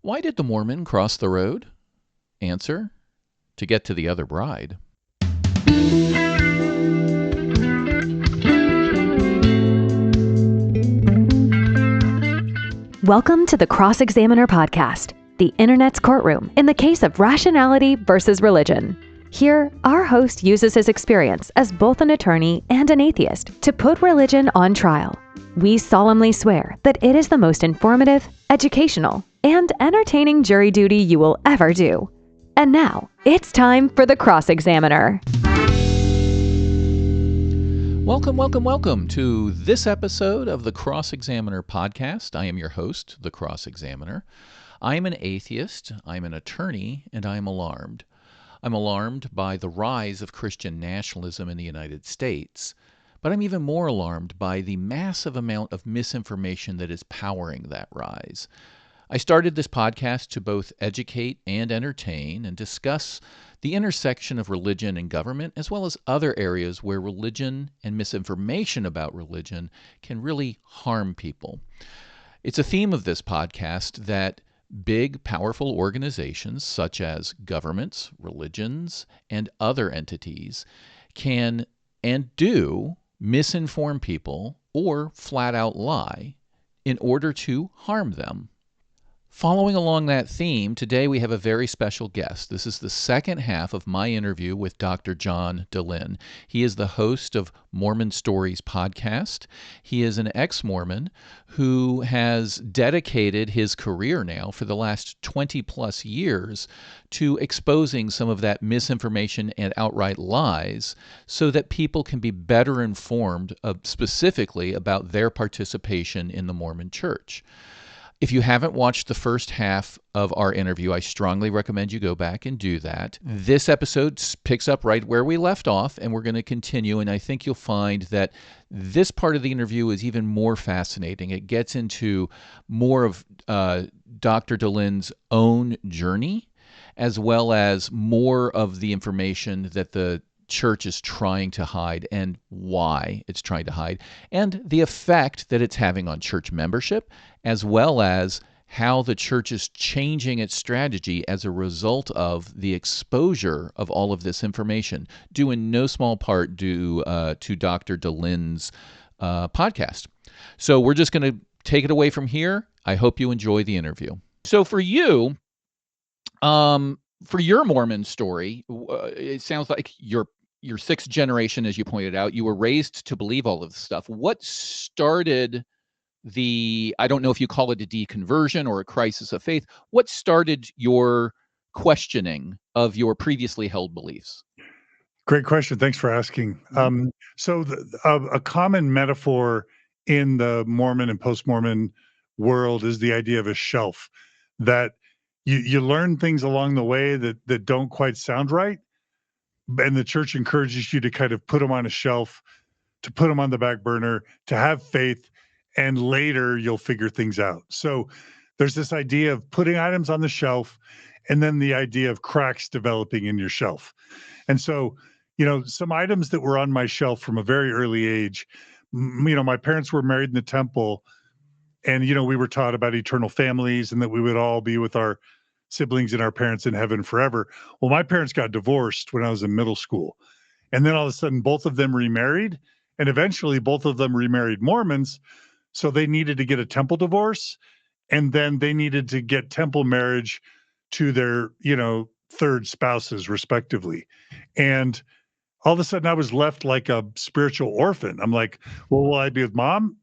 Why did the Mormon cross the road? Answer: to get to the other bride. Welcome to the Cross-Examiner podcast, the internet's courtroom in the case of rationality versus religion. Here, our host uses his experience as both an attorney and an atheist to put religion on trial. We solemnly swear that it is the most informative, educational, and entertaining jury duty you will ever do. And now, it's time for the Cross-Examiner. Welcome to this episode of the Cross-Examiner podcast. I am your host, the Cross-Examiner. I am an atheist, I'm an attorney, and I am alarmed. I'm alarmed by the rise of Christian nationalism in the United States, but I'm even more alarmed by the massive amount of misinformation that is powering that rise. I started this podcast to both educate and entertain and discuss the intersection of religion and government, as well as other areas where religion and misinformation about religion can really harm people. It's a theme of this podcast that big, powerful organizations such as governments, religions, and other entities can and do misinform people or flat out lie in order to harm them. Following along that theme, today we have a very special guest. This is the second half of my interview with Dr. John Dehlin. He is the host of Mormon Stories podcast. He is an ex-Mormon who has dedicated his career now for the last 20 plus years to exposing some of that misinformation and outright lies so that people can be better informed specifically about their participation in the Mormon Church. If you haven't watched the first half of our interview, I strongly recommend you go back and do that. This episode picks up right where we left off, and we're going to continue, and I think you'll find that this part of the interview is even more fascinating. It gets into more of Dr. Dehlin's own journey, as well as more of the information that the church is trying to hide and why it's trying to hide, and the effect that it's having on church membership, as well as how the church is changing its strategy as a result of the exposure of all of this information, due in no small part to Dr. Dehlin's podcast. So we're just going to take it away from here. I hope you enjoy the interview. So for you, for your Mormon story, it sounds like you're sixth generation, as you pointed out. You were raised to believe all of this stuff. What started I don't know if you call it a deconversion or a crisis of faith, what started your questioning of your previously held beliefs? Great question. Thanks for asking. So a common metaphor in the Mormon and post-Mormon world is the idea of a shelf, that you learn things along the way that don't quite sound right, and the church encourages you to kind of put them on a shelf, to put them on the back burner, to have faith, and later you'll figure things out. So there's this idea of putting items on the shelf, and then the idea of cracks developing in your shelf. And so, some items that were on my shelf from a very early age, my parents were married in the temple, and, we were taught about eternal families and that we would all be with our siblings and our parents in heaven forever. Well, my parents got divorced when I was in middle school. And then all of a sudden, both of them remarried, and eventually both of them remarried Mormons. So they needed to get a temple divorce, and then they needed to get temple marriage to their, third spouses, respectively. And all of a sudden I was left like a spiritual orphan. I'm like, well, will I be with mom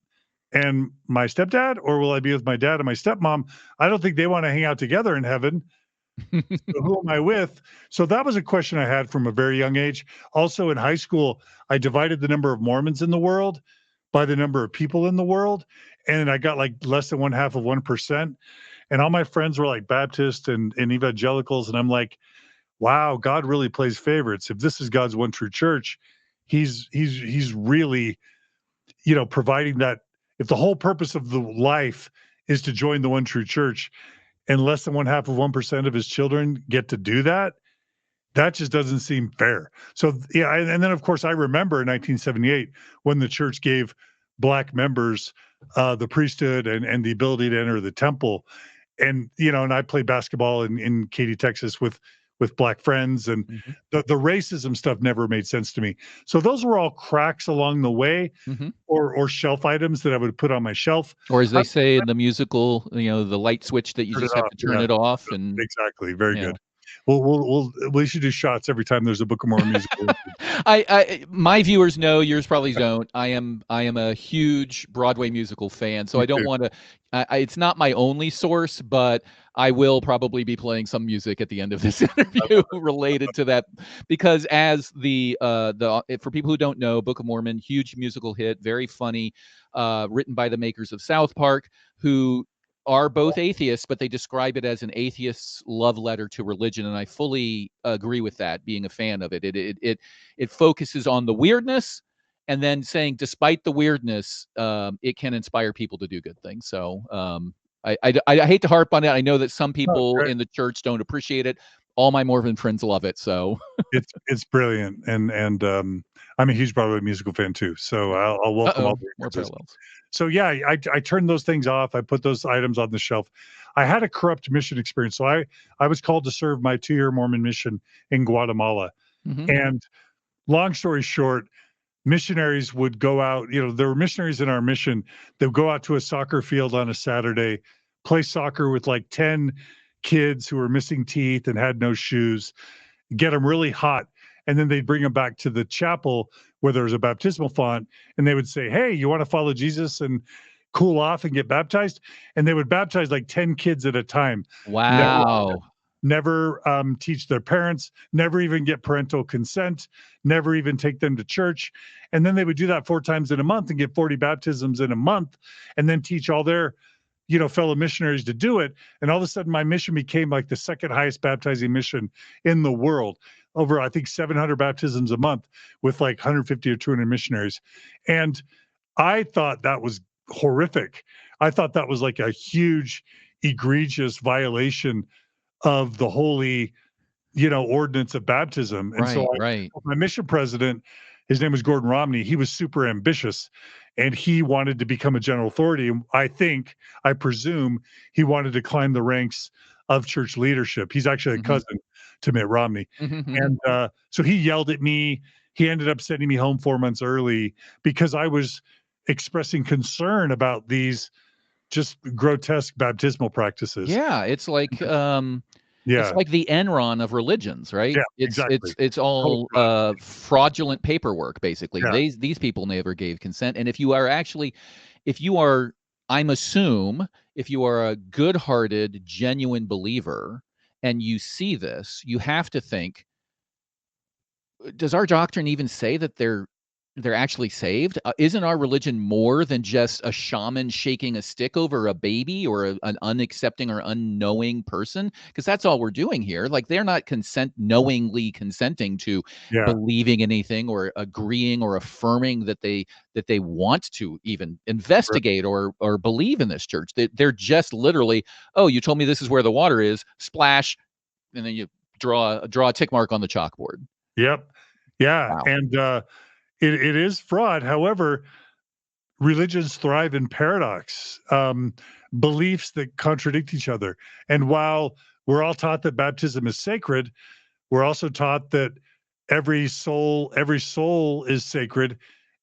and my stepdad, or will I be with my dad and my stepmom? I don't think they want to hang out together in heaven. So who am I with? So that was a question I had from a very young age. Also in high school, I divided the number of Mormons in the world by the number of people in the world, and I got like less than 1/2%. And all my friends were like Baptist and evangelicals, and I'm like, wow, God really plays favorites. If this is God's one true church, he's really, providing that. If the whole purpose of the life is to join the one true church, and less than 1/2% of his children get to do that, that just doesn't seem fair. So, yeah, and then, of course, I remember in 1978 when the church gave Black members the priesthood and the ability to enter the temple. and and I played basketball in Katy, Texas with black friends, and Mhm. the racism stuff never made sense to me. So those were all cracks along the way, Mhm. or shelf items that I would put on my shelf. Or as I they say in the musical, the light switch that you turn it just have off. to turn Yeah, it off and exactly. Very yeah. good. We should do shots every time there's a Book of Mormon musical. My viewers know, yours probably don't. I am a huge Broadway musical fan, so Me I don't too. want to. It's not my only source, but I will probably be playing some music at the end of this interview related to that, because as for people who don't know, Book of Mormon, huge musical hit, very funny, written by the makers of South Park, who are both atheists, but they describe it as an atheist's love letter to religion, and I fully agree with that. Being a fan of it, it focuses on the weirdness, and then saying, despite the weirdness, it can inspire people to do good things. So I hate to harp on it. I know that some Oh, people great. in the church don't appreciate it. All my Mormon friends love it. So It's brilliant, and I'm a huge Broadway musical fan too. So yeah. I'll welcome all the More references. parallels. So yeah, I turned those things off. I put those items on the shelf. I had a corrupt mission experience. So I was called to serve my 2-year Mormon mission in Guatemala. Hmm. And long story short, missionaries would go out. There were missionaries in our mission that would go out to a soccer field on a Saturday, play soccer with like 10 kids who were missing teeth and had no shoes, get them really hot, and then they'd bring them back to the chapel where there was a baptismal font, and they would say, "Hey, you want to follow Jesus and cool off and get baptized?" And they would baptize like 10 kids at a time. Never Wow. never teach their parents, never even get parental consent, never even take them to church. And then they would do that 4 times in a month and get 40 baptisms in a month, and then teach all their fellow missionaries to do it. And all of a sudden, my mission became like the second highest baptizing mission in the world. Over, I think, 700 baptisms a month with like 150 or 200 missionaries. And I thought that was horrific. I thought that was like a huge, egregious violation of the holy, ordinance of baptism. And so Right. Right. my mission president, his name was Gordon Romney, he was super ambitious, and he wanted to become a general authority. And I presume he wanted to climb the ranks of church leadership. He's actually a Hmm. cousin to Mitt Romney. Hmm. And so he yelled at me. He ended up sending me home 4 months early because I was expressing concern about these just grotesque baptismal practices. Yeah, it's Yeah. like the Enron of religions, right? Yeah, It's exactly. it's it's Total all fraud. fraudulent paperwork, basically. Yeah. These people never gave consent, and if you are, I'm assume, if you are a good-hearted, genuine believer, and you see this, you have to think, does our doctrine even say that they're actually saved? Isn't our religion more than just a shaman shaking a stick over a baby or an unaccepting or unknowing person? Because that's all we're doing here. Like, they're not knowingly consenting to Yeah. believing anything or agreeing or affirming that they want to even Right. investigate or believe in this church. They're just literally, oh, you told me this is where the water is, splash, and then you draw a tick mark on the chalkboard. Yep. Yeah, Wow. and, it is fraud. However, religions thrive in paradox, beliefs that contradict each other. And while we're all taught that baptism is sacred, we're also taught that every soul is sacred,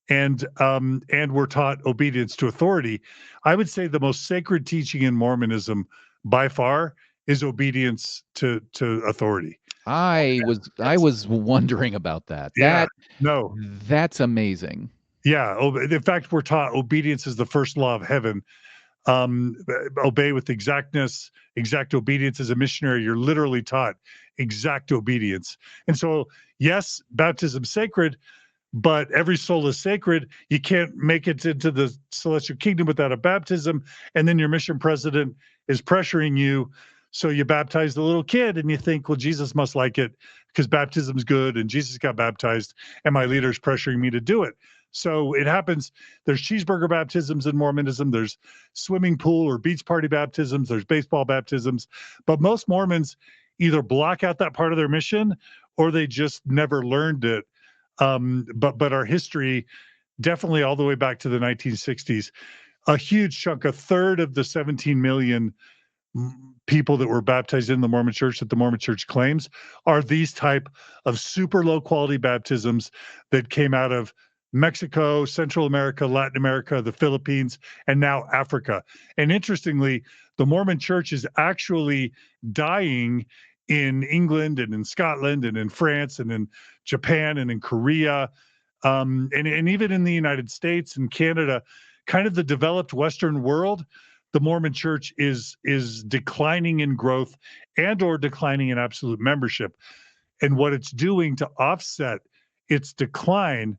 and we're taught obedience to authority. I would say the most sacred teaching in Mormonism by far is obedience to authority. I was wondering about that. Yeah. No. That's amazing. Yeah. In fact, we're taught obedience is the first law of heaven. Obey with exactness, exact obedience. As a missionary, you're literally taught exact obedience. And so, yes, baptism sacred, but every soul is sacred. You can't make it into the celestial kingdom without a baptism. And then your mission president is pressuring you. So you baptize the little kid and you think, well, Jesus must like it because baptism's good and Jesus got baptized and my leader's pressuring me to do it. So it happens. There's cheeseburger baptisms in Mormonism. There's swimming pool or beach party baptisms. There's baseball baptisms. But most Mormons either block out that part of their mission or they just never learned it. But our history, definitely all the way back to the 1960s, a huge chunk, a third of the 17 million people that were baptized in the Mormon Church that the Mormon Church claims are these type of super low quality baptisms that came out of Mexico, Central America, Latin America, the Philippines, and now Africa. And interestingly, the Mormon Church is actually dying in England and in Scotland and in France and in Japan and in Korea, and even in the United States and Canada, kind of the developed Western world. The Mormon Church is declining in growth and or declining in absolute membership. And what it's doing to offset its decline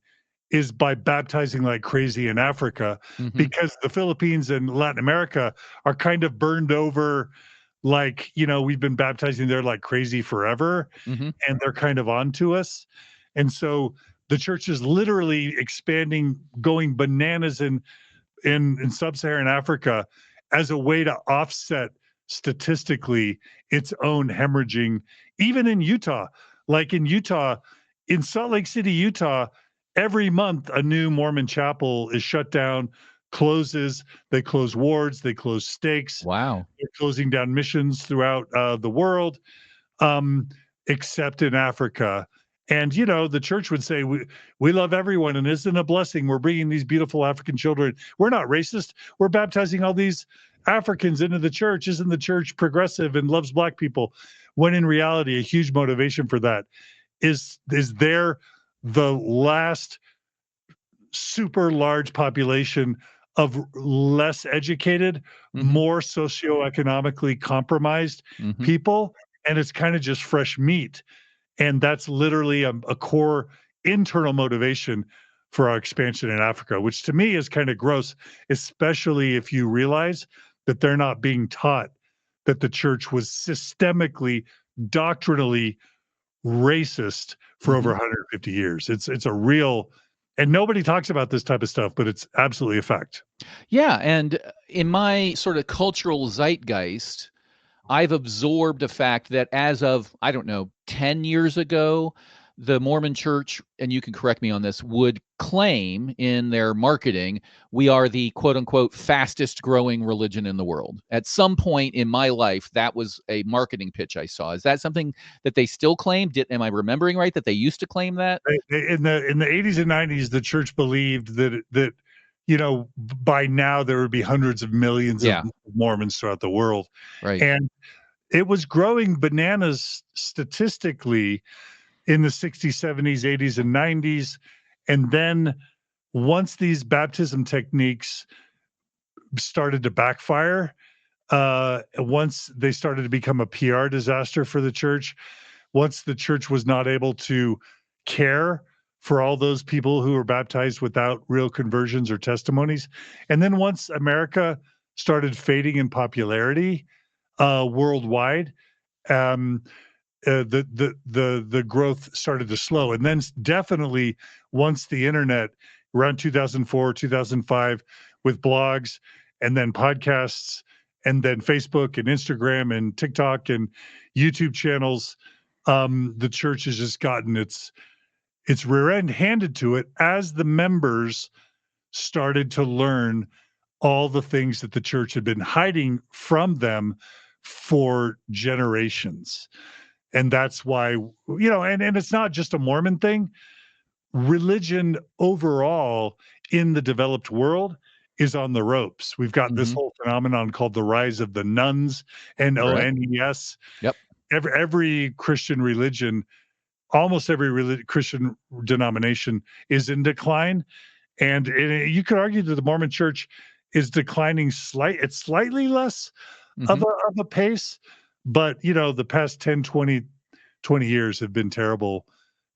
is by baptizing like crazy in Africa, Mm-hmm. because the Philippines and Latin America are kind of burned over. Like, we've been baptizing there like crazy forever, Mm-hmm. and they're kind of on to us. And so the church is literally expanding, going bananas in sub-Saharan Africa as a way to offset statistically its own hemorrhaging, even in Utah. Like in Utah, in Salt Lake City, Utah, every month a new Mormon chapel is shut down, closes. They close wards, they close stakes, Wow. they're closing down missions throughout the world, um, except in Africa. And the church would say, we love everyone, and isn't it a blessing? We're bringing these beautiful African children. We're not racist. We're baptizing all these Africans into the church. Isn't the church progressive and loves Black people? When in reality, a huge motivation for that is there the last super large population of less educated, Mm-hmm. more socioeconomically compromised Mm-hmm. people, and it's kind of just fresh meat. And that's literally a core internal motivation for our expansion in Africa, which to me is kind of gross, especially if you realize that they're not being taught that the church was systemically, doctrinally racist for over Mm-hmm. 150 years. It's a real, and nobody talks about this type of stuff, but it's absolutely a fact. Yeah, and in my sort of cultural zeitgeist, I've absorbed the fact that as of, I don't know, 10 years ago, the Mormon Church, and you can correct me on this, would claim in their marketing, we are the quote unquote fastest growing religion in the world. At some point in my life, that was a marketing pitch I saw. Is that something that they still claim? Am I remembering right that they used to claim that? In the 80s and 90s, the church believed that by now there would be hundreds of millions of Yeah, Mormons throughout the world, right. and it was growing bananas statistically in the 60s, 70s, 80s, and 90s. And then once these baptism techniques started to backfire, once they started to become a PR disaster for the church, once the church was not able to care for all those people who were baptized without real conversions or testimonies, and then once America started fading in popularity worldwide, um, the growth started to slow. And then definitely once the internet around 2004, 2005, with blogs and then podcasts and then Facebook and Instagram and TikTok and YouTube channels, the church has just gotten its rear end handed to it as the members started to learn all the things that the church had been hiding from them for generations. And that's why, and it's not just a Mormon thing. Religion overall in the developed world is on the ropes. We've got this Hmm. whole phenomenon called the rise of the nuns, Right. Nones. Yep. Every Christian religion, almost every Christian denomination is in decline. And you could argue that the Mormon church is declining it's slightly less of Hmm. a pace, but the past 10, 20 years have been terrible,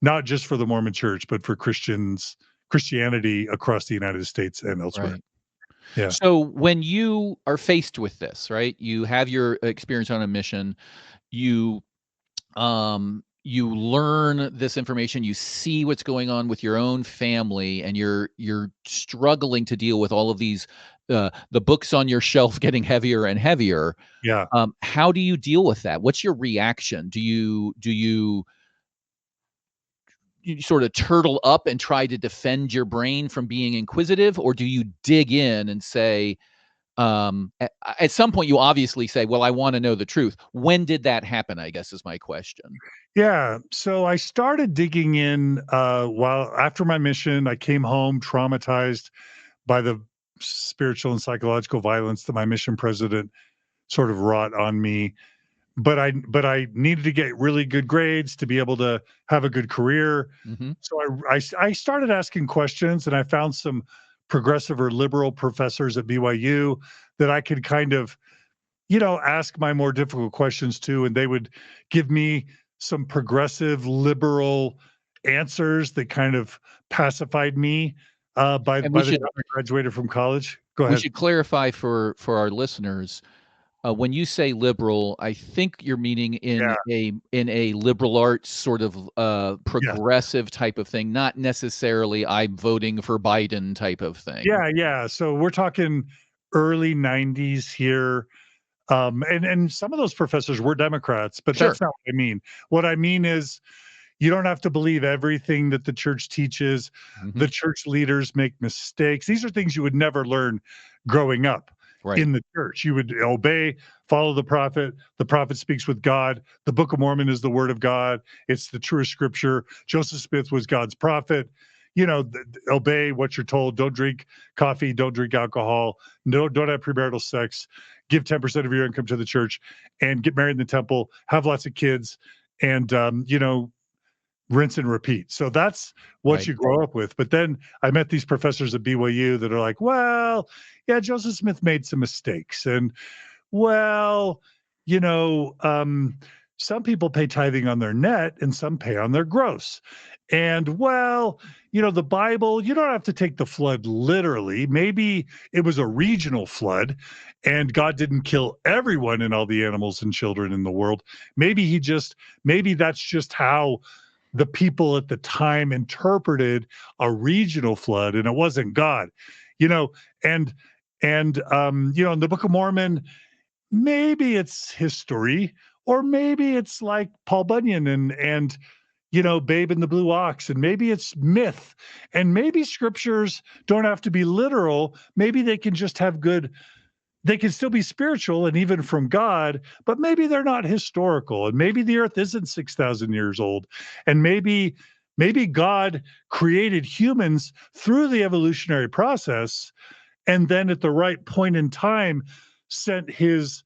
not just for the Mormon church, but for Christianity across the United States and elsewhere. Right. Yeah. So when you are faced with this, right? You have your experience on a mission, you you learn this information, you see what's going on with your own family, and you're struggling to deal with all of these the books on your shelf getting heavier and heavier. Yeah. How do you deal with that? What's your reaction? Do you sort of turtle up and try to defend your brain from being inquisitive, or do you dig in and say, At some point, you obviously say, "Well, I wanna know the truth." When did that happen, I guess, is my question. Yeah. So I started digging in while after my mission. I came home traumatized by the spiritual and psychological violence that my mission president sort of wrought on me. But I needed to get really good grades to be able to have a good career. Mhm. So I started asking questions, and I found some progressive or liberal professors at BYU that I could kind of, ask my more difficult questions to, and they would give me some progressive liberal answers that kind of pacified me And by the time I graduated from college. Go we ahead. should clarify for our listeners, when you say liberal, I think you're meaning Yeah. in a liberal arts sort of, Yes. progressive type of thing, not necessarily I'm voting for Biden type of thing. Yeah. Yeah. So we're talking early 90s here. And some of those professors were Democrats, but Sure. that's not what I mean. What I mean is you don't have to believe everything that the church teaches. The Mhm. church leaders make mistakes. These are things you would never learn growing up Right. in the church. You would obey, follow the prophet. The prophet speaks with God. The Book of Mormon is the word of God. It's the truest scripture. Joseph Smith was God's prophet. Obey what you're told. Don't drink coffee. Don't drink alcohol. No, don't have premarital sex. Give 10% of your income to the church and get married in the temple. Have lots of kids and rinse and repeat. So that's what Right. you grow up with. But then I met these professors at BYU that are like, well, yeah, Joseph Smith made some mistakes. And well, you know, um, some people pay tithing on their net and some pay on their gross. And well, the Bible, you don't have to take the flood literally. Maybe it was a regional flood and God didn't kill everyone and all the animals and children in the world. Maybe that's just how the people at the time interpreted a regional flood and it wasn't God, you know, and in the Book of Mormon, maybe it's history, or maybe it's like Paul Bunyan and Babe in the Blue Ox, and maybe it's myth, and maybe scriptures don't have to be literal. Maybe they can still be spiritual and even from God, but maybe they're not historical. And maybe the earth isn't 6,000 years old. And maybe God created humans through the evolutionary process and then at the right point in time sent his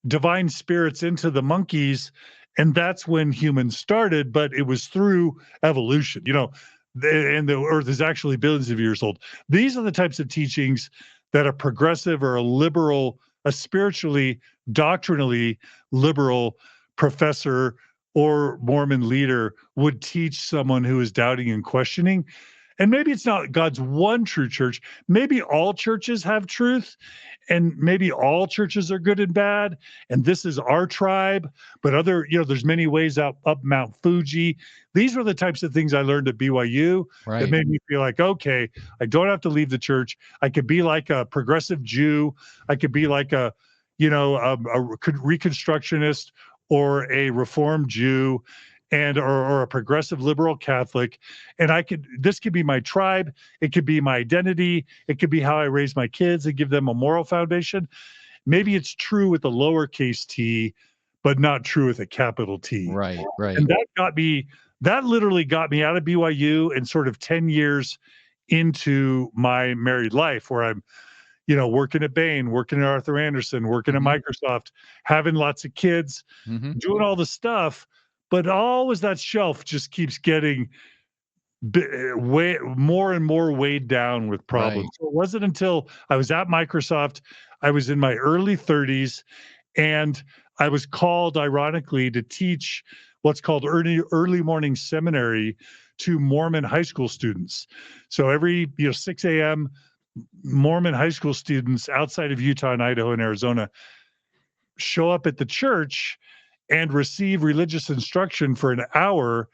divine spirits into the monkeys, and that's when humans started, but it was through evolution. And the earth is actually billions of years old. These are the types of teachings that a progressive or a liberal, a spiritually, doctrinally liberal professor or Mormon leader would teach someone who is doubting and questioning. And maybe it's not God's one true church. Maybe all churches have truth, and maybe all churches are good and bad. And this is our tribe. But there's many ways up Mount Fuji. These were the types of ththings I learned at BYU that Right. made me feel like, okay, I don't have to leave the church. I could be like a progressive Jew. I could be like a Reconstructionist or a Reformed Jew or a progressive liberal Catholic. And this could be my tribe. It could be my identity. It could be how I raise my kids and give them a moral foundation. Maybe it's true with a lowercase t, but not true with a capital T. Right. Right. And that literally got me out of BYU and sort of 10 years into my married life where I'm, working at Bain, working at Arthur Anderson, working at Mhm. Microsoft, having lots of kids, Mhm. doing all the stuff, but always that shelf just keeps getting way more and more weighed down with problems. Right. So it wasn't until I was at Microsoft, I was in my early 30s, and I was called, ironically, to teach what's called early morning seminary to Mormon high school students. So every 6 a.m. Mormon high school students outside of Utah and Idaho and Arizona show up at the church and receive religious instruction for an hour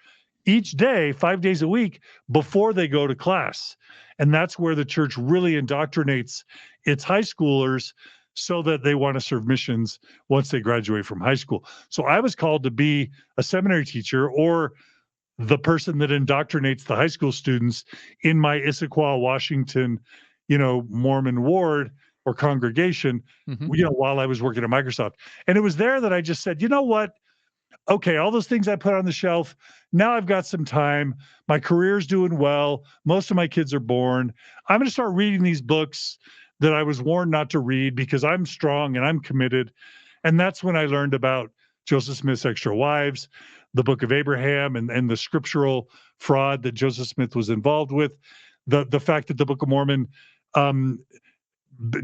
each day, 5 days a week, before they go to class. And that's where the church really indoctrinates its high schoolers so that they want to serve missions once they graduate from high school. So I was called to be a seminary teacher or the person that indoctrinates the high school students in my Issaquah, Washington, Mormon ward or congregation, Mhm. while I was working at Microsoft. And it was there that I just said, you know what? Okay, all those things I put on the shelf, now I've got some time. My career's doing well. Most of my kids are born. I'm going to start reading these books that I was warned not to read because I'm strong and I'm committed. And that's when I learned about Joseph Smith's Extra Wives, the Book of Abraham, and the scriptural fraud that Joseph Smith was involved with. The fact that the Book of Mormon um,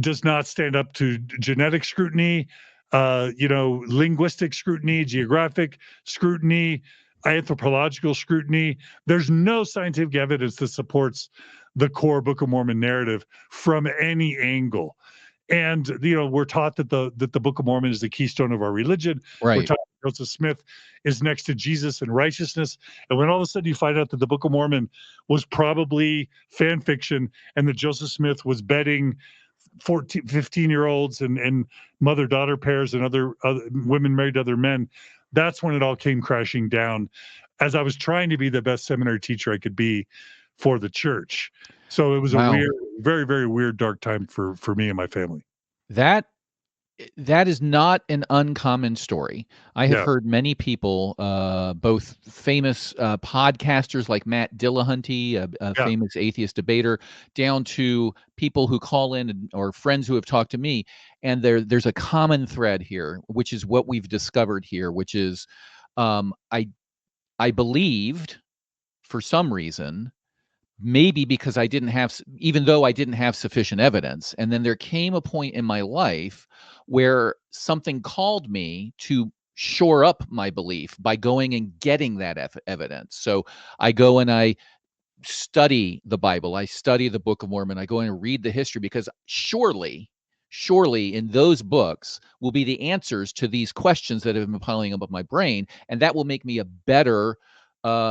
does not stand up to genetic scrutiny, linguistic scrutiny, geographic scrutiny, anthropological scrutiny. There's no scientific evidence that supports the core Book of Mormon narrative from any angle. And we're taught that the Book of Mormon is the keystone of our religion. We're Right. taught that Joseph Smith is next to Jesus in righteousness. And when all of a sudden you find out that the Book of Mormon was probably fan fiction and that Joseph Smith was betting 14, 15-year-olds and mother-daughter pairs and other women married to other men, that's when it all came crashing down as I was trying to be the best seminary teacher I could be for the church. So it was a Wow. weird, very, very weird, dark time for me and my family. That that is not an uncommon story. I have Yeah, heard many people, both famous podcasters like Matt Dillahunty, a yeah. famous atheist debater, down to people who call in or friends who have talked to me. And there's a common thread here, which is what we've discovered here, which is um, I I believed for some reason, maybe because I didn't have, even though I didn't have sufficient evidence. And then there came a point in my life where something called me to shore up my belief by going and getting that evidence. So I go and I study the Bible, I study the Book of Mormon, I go in and read the history because surely in those books will be the answers to these questions that have been piling up my brain, and that will make me a better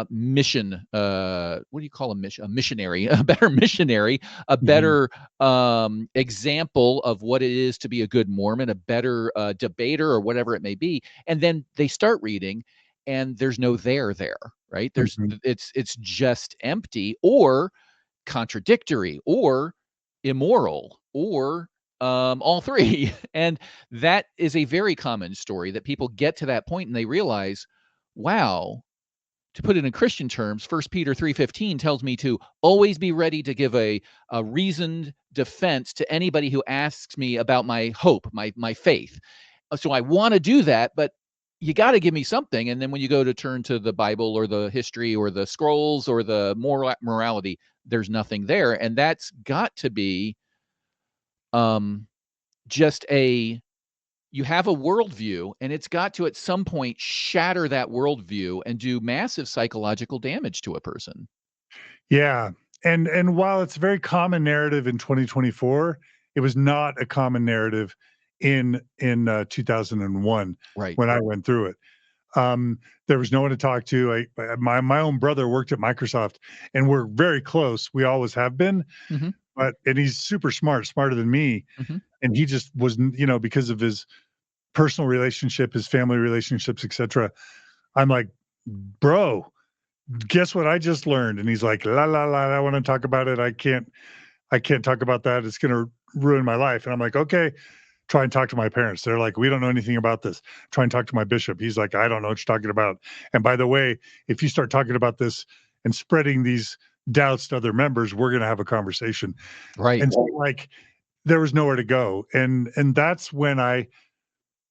mission what do you call a missionary, a better missionary, a Mhm, better example of what it is to be a good Mormon, a better debater or whatever it may be. And then they start reading and there's no there, right? There's mhm. it's just empty or contradictory or immoral or all three. And that is a very common story that people get to that point and they realize, wow, to put it in Christian terms, 1 Peter 3:15 tells me to always be ready to give a reasoned defense to anybody who asks me about my hope, my faith. So I want to do that, but you got to give me something. And then when you go to turn to the Bible or the history or the scrolls or the morality, there's nothing there. And that's got to be um, just a you have a worldview, and it's got to at some point shatter that worldview and do massive psychological damage to a person. Yeah, and while it's a very common narrative in 2024, it was not a common narrative in 2001 Right. when I went through it. Um, there was no one to talk to. My own brother worked at Microsoft, and we're very close. We always have been, Mhm. and he's super smart, smarter than me. Mhm. And he just was, because of his personal relationship, his family relationships, etc. I'm like, bro, guess what I just learned? And he's like, la la la, I want to talk about it. I can't talk about that. It's going to ruin my life. And I'm like, okay, try and talk to my parents. They're like, we don't know anything about this. Try and talk to my bishop. He's like, I don't know what you're talking about. And by the way, if you start talking about this and spreading these doubts to other members, we're going to have a conversation. Right. And so, like, there was nowhere to go. And that's when I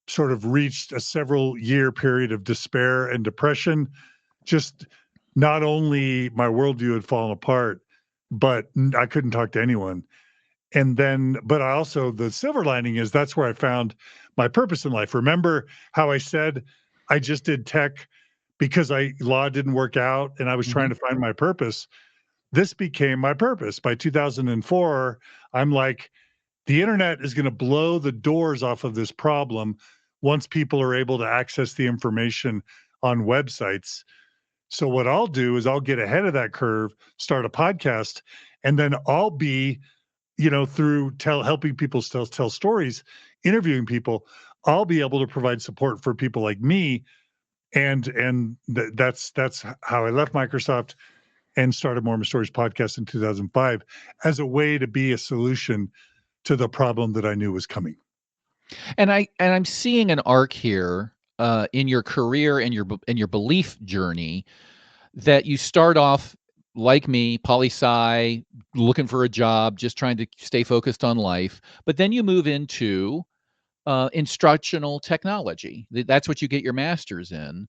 sort of reached a several year period of despair and depression. Just not only my worldview had fallen apart, but I couldn't talk to anyone. And then, but I also, the silver lining is that's where I found my purpose in life. Remember how I said I just did tech because law didn't work out and I was trying Mhm. to find my purpose. This became my purpose. By 2004, I'm like, the internet is going to blow the doors off of this problem once people are able to access the information on websites. So what I'll do is I'll get ahead of that curve, start a podcast, and then I'll be, through helping people tell stories, interviewing people, I'll be able to provide support for people like me. And that's how I left Microsoft and started Mormon Stories podcast in 2005 as a way to be a solution to the problem that I knew was coming. And I'm seeing an arc here in your career and your belief journey, that you start off like me, poli-sci, looking for a job, just trying to stay focused on life, but then you move into instructional technology. That's what you get your master's in.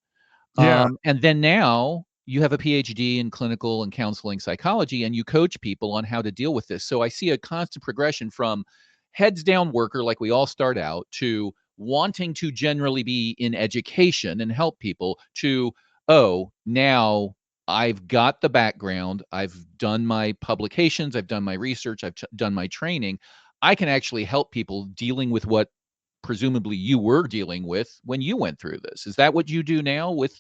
Yeah. And then now you have a PhD in clinical and counseling psychology, and you coach people on how to deal with this. So I see a constant progression from heads down worker, like we all start out, to wanting to generally be in education and help people, to, oh, now I've got the background, I've done my publications, I've done my research, I've done my training. I can actually help people dealing with what presumably you were dealing with when you went through this. Is that what you do now with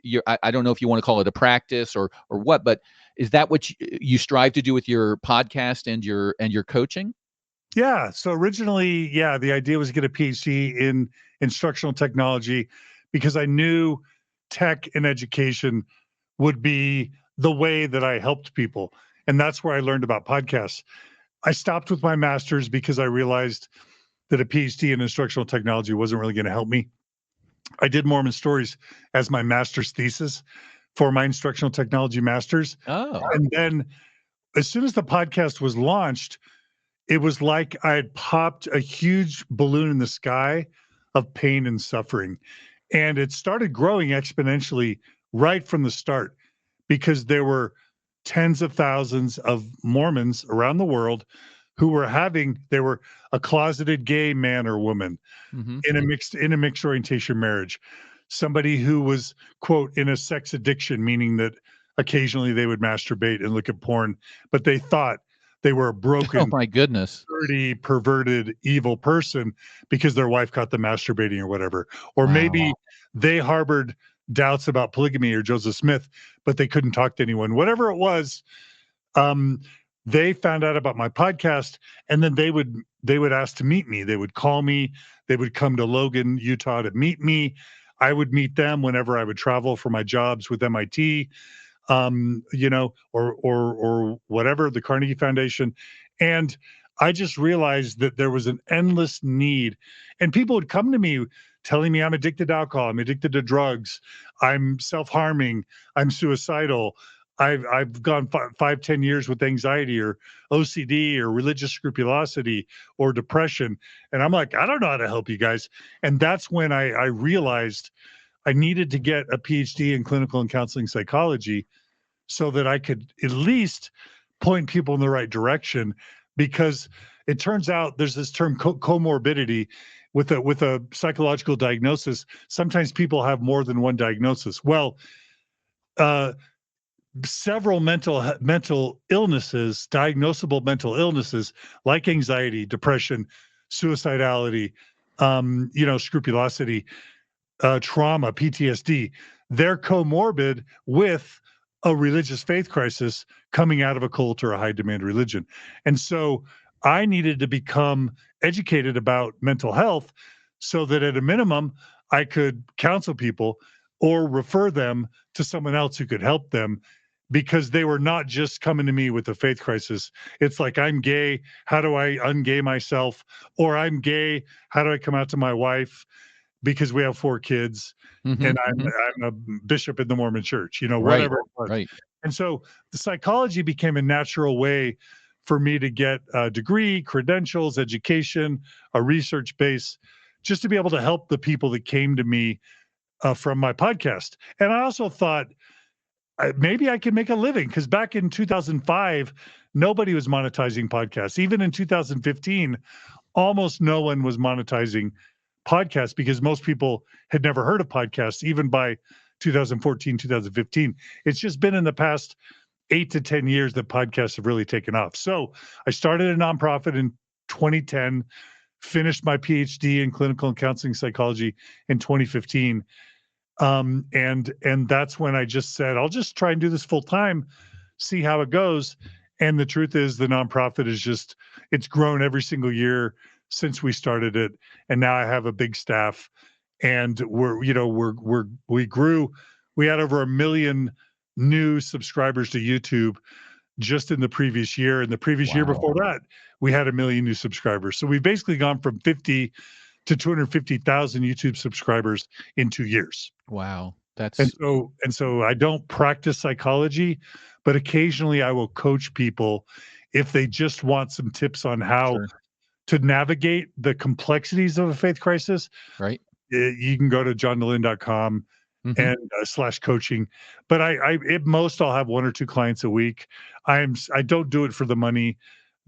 your, I don't know if you want to call it a practice or what, but is that what you strive to do with your podcast and your coaching? Yeah. So originally, yeah, the idea was to get a PhD in instructional technology because I knew tech and education would be the way that I helped people. And that's where I learned about podcasts. I stopped with my master's because I realized that a PhD in instructional technology wasn't really going to help me. I did Mormon stories as my master's thesis for my instructional technology master's. Oh. And then as soon as the podcast was launched, it was like I had popped a huge balloon in the sky of pain and suffering. And it started growing exponentially right from the start because there were tens of thousands of Mormons around the world who were they were a closeted gay man or woman Mhm. in a mixed orientation marriage, somebody who was, quote, in a sex addiction, meaning that occasionally they would masturbate and look at porn, but they thought they were a Oh broken, my goodness. dirty, perverted, evil person because their wife caught them masturbating or whatever. Or maybe Wow. they harbored doubts about polygamy or Joseph Smith, but they couldn't talk to anyone. Whatever it was, um, they found out about my podcast, and then they would ask to meet me. They would call me. They would come to Logan, Utah, to meet me. I would meet them whenever I would travel for my jobs with MIT, or whatever, the Carnegie Foundation. And I just realized that there was an endless need. And people would come to me telling me I'm addicted to alcohol, I'm addicted to drugs, I'm self-harming, I'm suicidal. I've gone 5, 10 years with anxiety or OCD or religious scrupulosity or depression. And I'm like, I don't know how to help you guys. And that's when I realized I needed to get a PhD in clinical and counseling psychology so that I could at least point people in the right direction. Because it turns out there's this term comorbidity with a psychological diagnosis. Sometimes people have more than one diagnosis. Well, uh, several mental illnesses, diagnosable mental illnesses like anxiety, depression, suicidality, scrupulosity, trauma, PTSD, they're comorbid with a religious faith crisis coming out of a cult or a high demand religion. And so I needed to become educated about mental health so that at a minimum, I could counsel people or refer them to someone else who could help them because they were not just coming to me with a faith crisis. It's like, I'm gay. How do I ungay myself? Or I'm gay. How do I come out to my wife? Because we have 4 kids and Mhm, mhm. I'm a bishop in the Mormon church, Right, whatever it was. right. And so the psychology became a natural way for me to get a degree, credentials, education, a research base, just to be able to help the people that came to me from my podcast. And I also thought maybe I could make a living because back in 2005, nobody was monetizing podcasts. Even in 2015, almost no one was monetizing podcasts because most people had never heard of podcasts, even by 2014, 2015. It's just been in the past 8 to 10 years that podcasts have really taken off. So I started a nonprofit in 2010, finished my PhD in clinical and counseling psychology in 2015. And that's when I just said, I'll just try and do this full time, see how it goes. And the truth is the nonprofit is it's grown every single year since we started it. And now I have a big staff and we grew, we had over 1 million new subscribers to YouTube just in the previous year. And the previous year Wow. before that, we had 1 million new subscribers. So we've basically gone from 50 to 250,000 YouTube subscribers in 2 years. Wow. And That's so I don't practice psychology, but occasionally I will coach people if they just want some tips on how sure. to navigate the complexities of a faith crisis. Right. You can go to johndehlin.com Hmm. and / coaching. But I at most I'll have 1 or 2 clients a week. I don't do it for the money.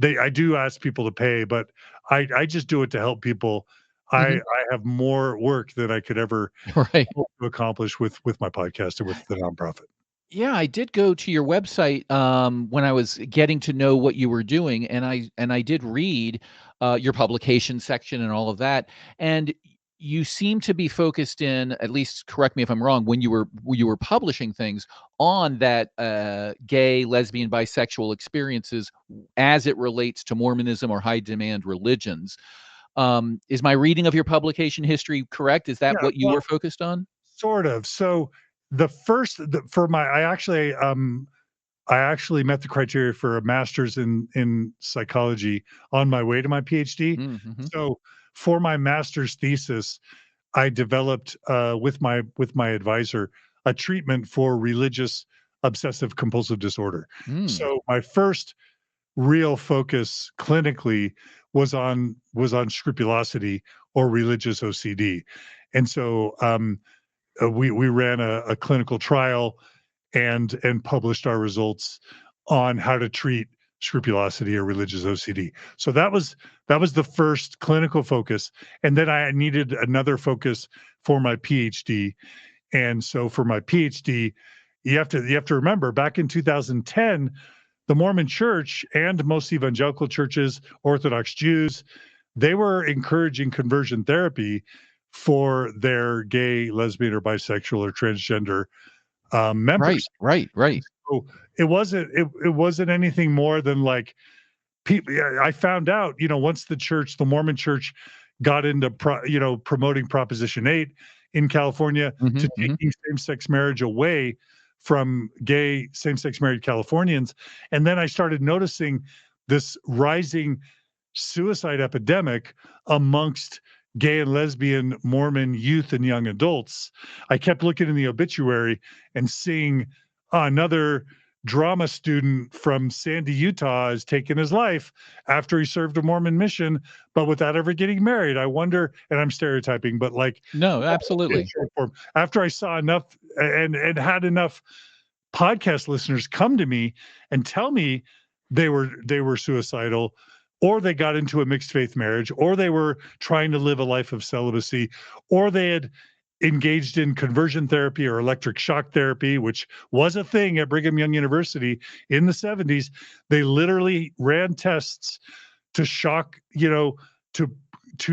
I do ask people to pay, but I just do it to help people. I Hmm. I have more work than I could ever Right. hope to accomplish with my podcast and with the nonprofit. Yeah, I did go to your website when I was getting to know what you were doing, and I did read your publication section and all of that. And you seem to be focused in, at least correct me if I'm wrong, when you were publishing things on that gay, lesbian, bisexual experiences as it relates to Mormonism or high demand religions. Is my reading of your publication history correct? Is that Yeah, what you were well, focused on? sort of. So for my I actually met the criteria for a master's in psychology on my way to my PhD. Mm-hmm. So for my master's thesis, I developed with my advisor a treatment for religious obsessive compulsive disorder. Mm, So my first real focus clinically was on scrupulosity or religious OCD. And so we ran a clinical trial and published our results on how to treat scrupulosity or religious OCD. So that was the first clinical focus, and then I needed another focus for my PhD. And so for my PhD, you have to remember back in 2010, the Mormon Church and most evangelical churches, Orthodox Jews, they were encouraging conversion therapy for their gay, lesbian, or bisexual or transgender right, members. right, right. So it wasn't anything more than like people. I found out, once the Mormon Church, got into promoting Proposition 8 in California to Mhm, mhm. taking same-sex marriage away from gay same-sex married Californians, and then I started noticing this rising suicide epidemic amongst gay and lesbian Mormon youth and young adults. I kept looking in the obituary and seeing another drama student from Sandy, Utah, has taken his life after he served a Mormon mission, but without ever getting married. I wonder, and I'm stereotyping, but like No, in absolutely. short form, after I saw enough and had enough podcast listeners come to me and tell me they were suicidal, or they got into a mixed faith marriage, or they were trying to live a life of celibacy, or they had engaged in conversion therapy or electric shock therapy, which was a thing at Brigham Young University in the 70s. They literally ran tests to shock, to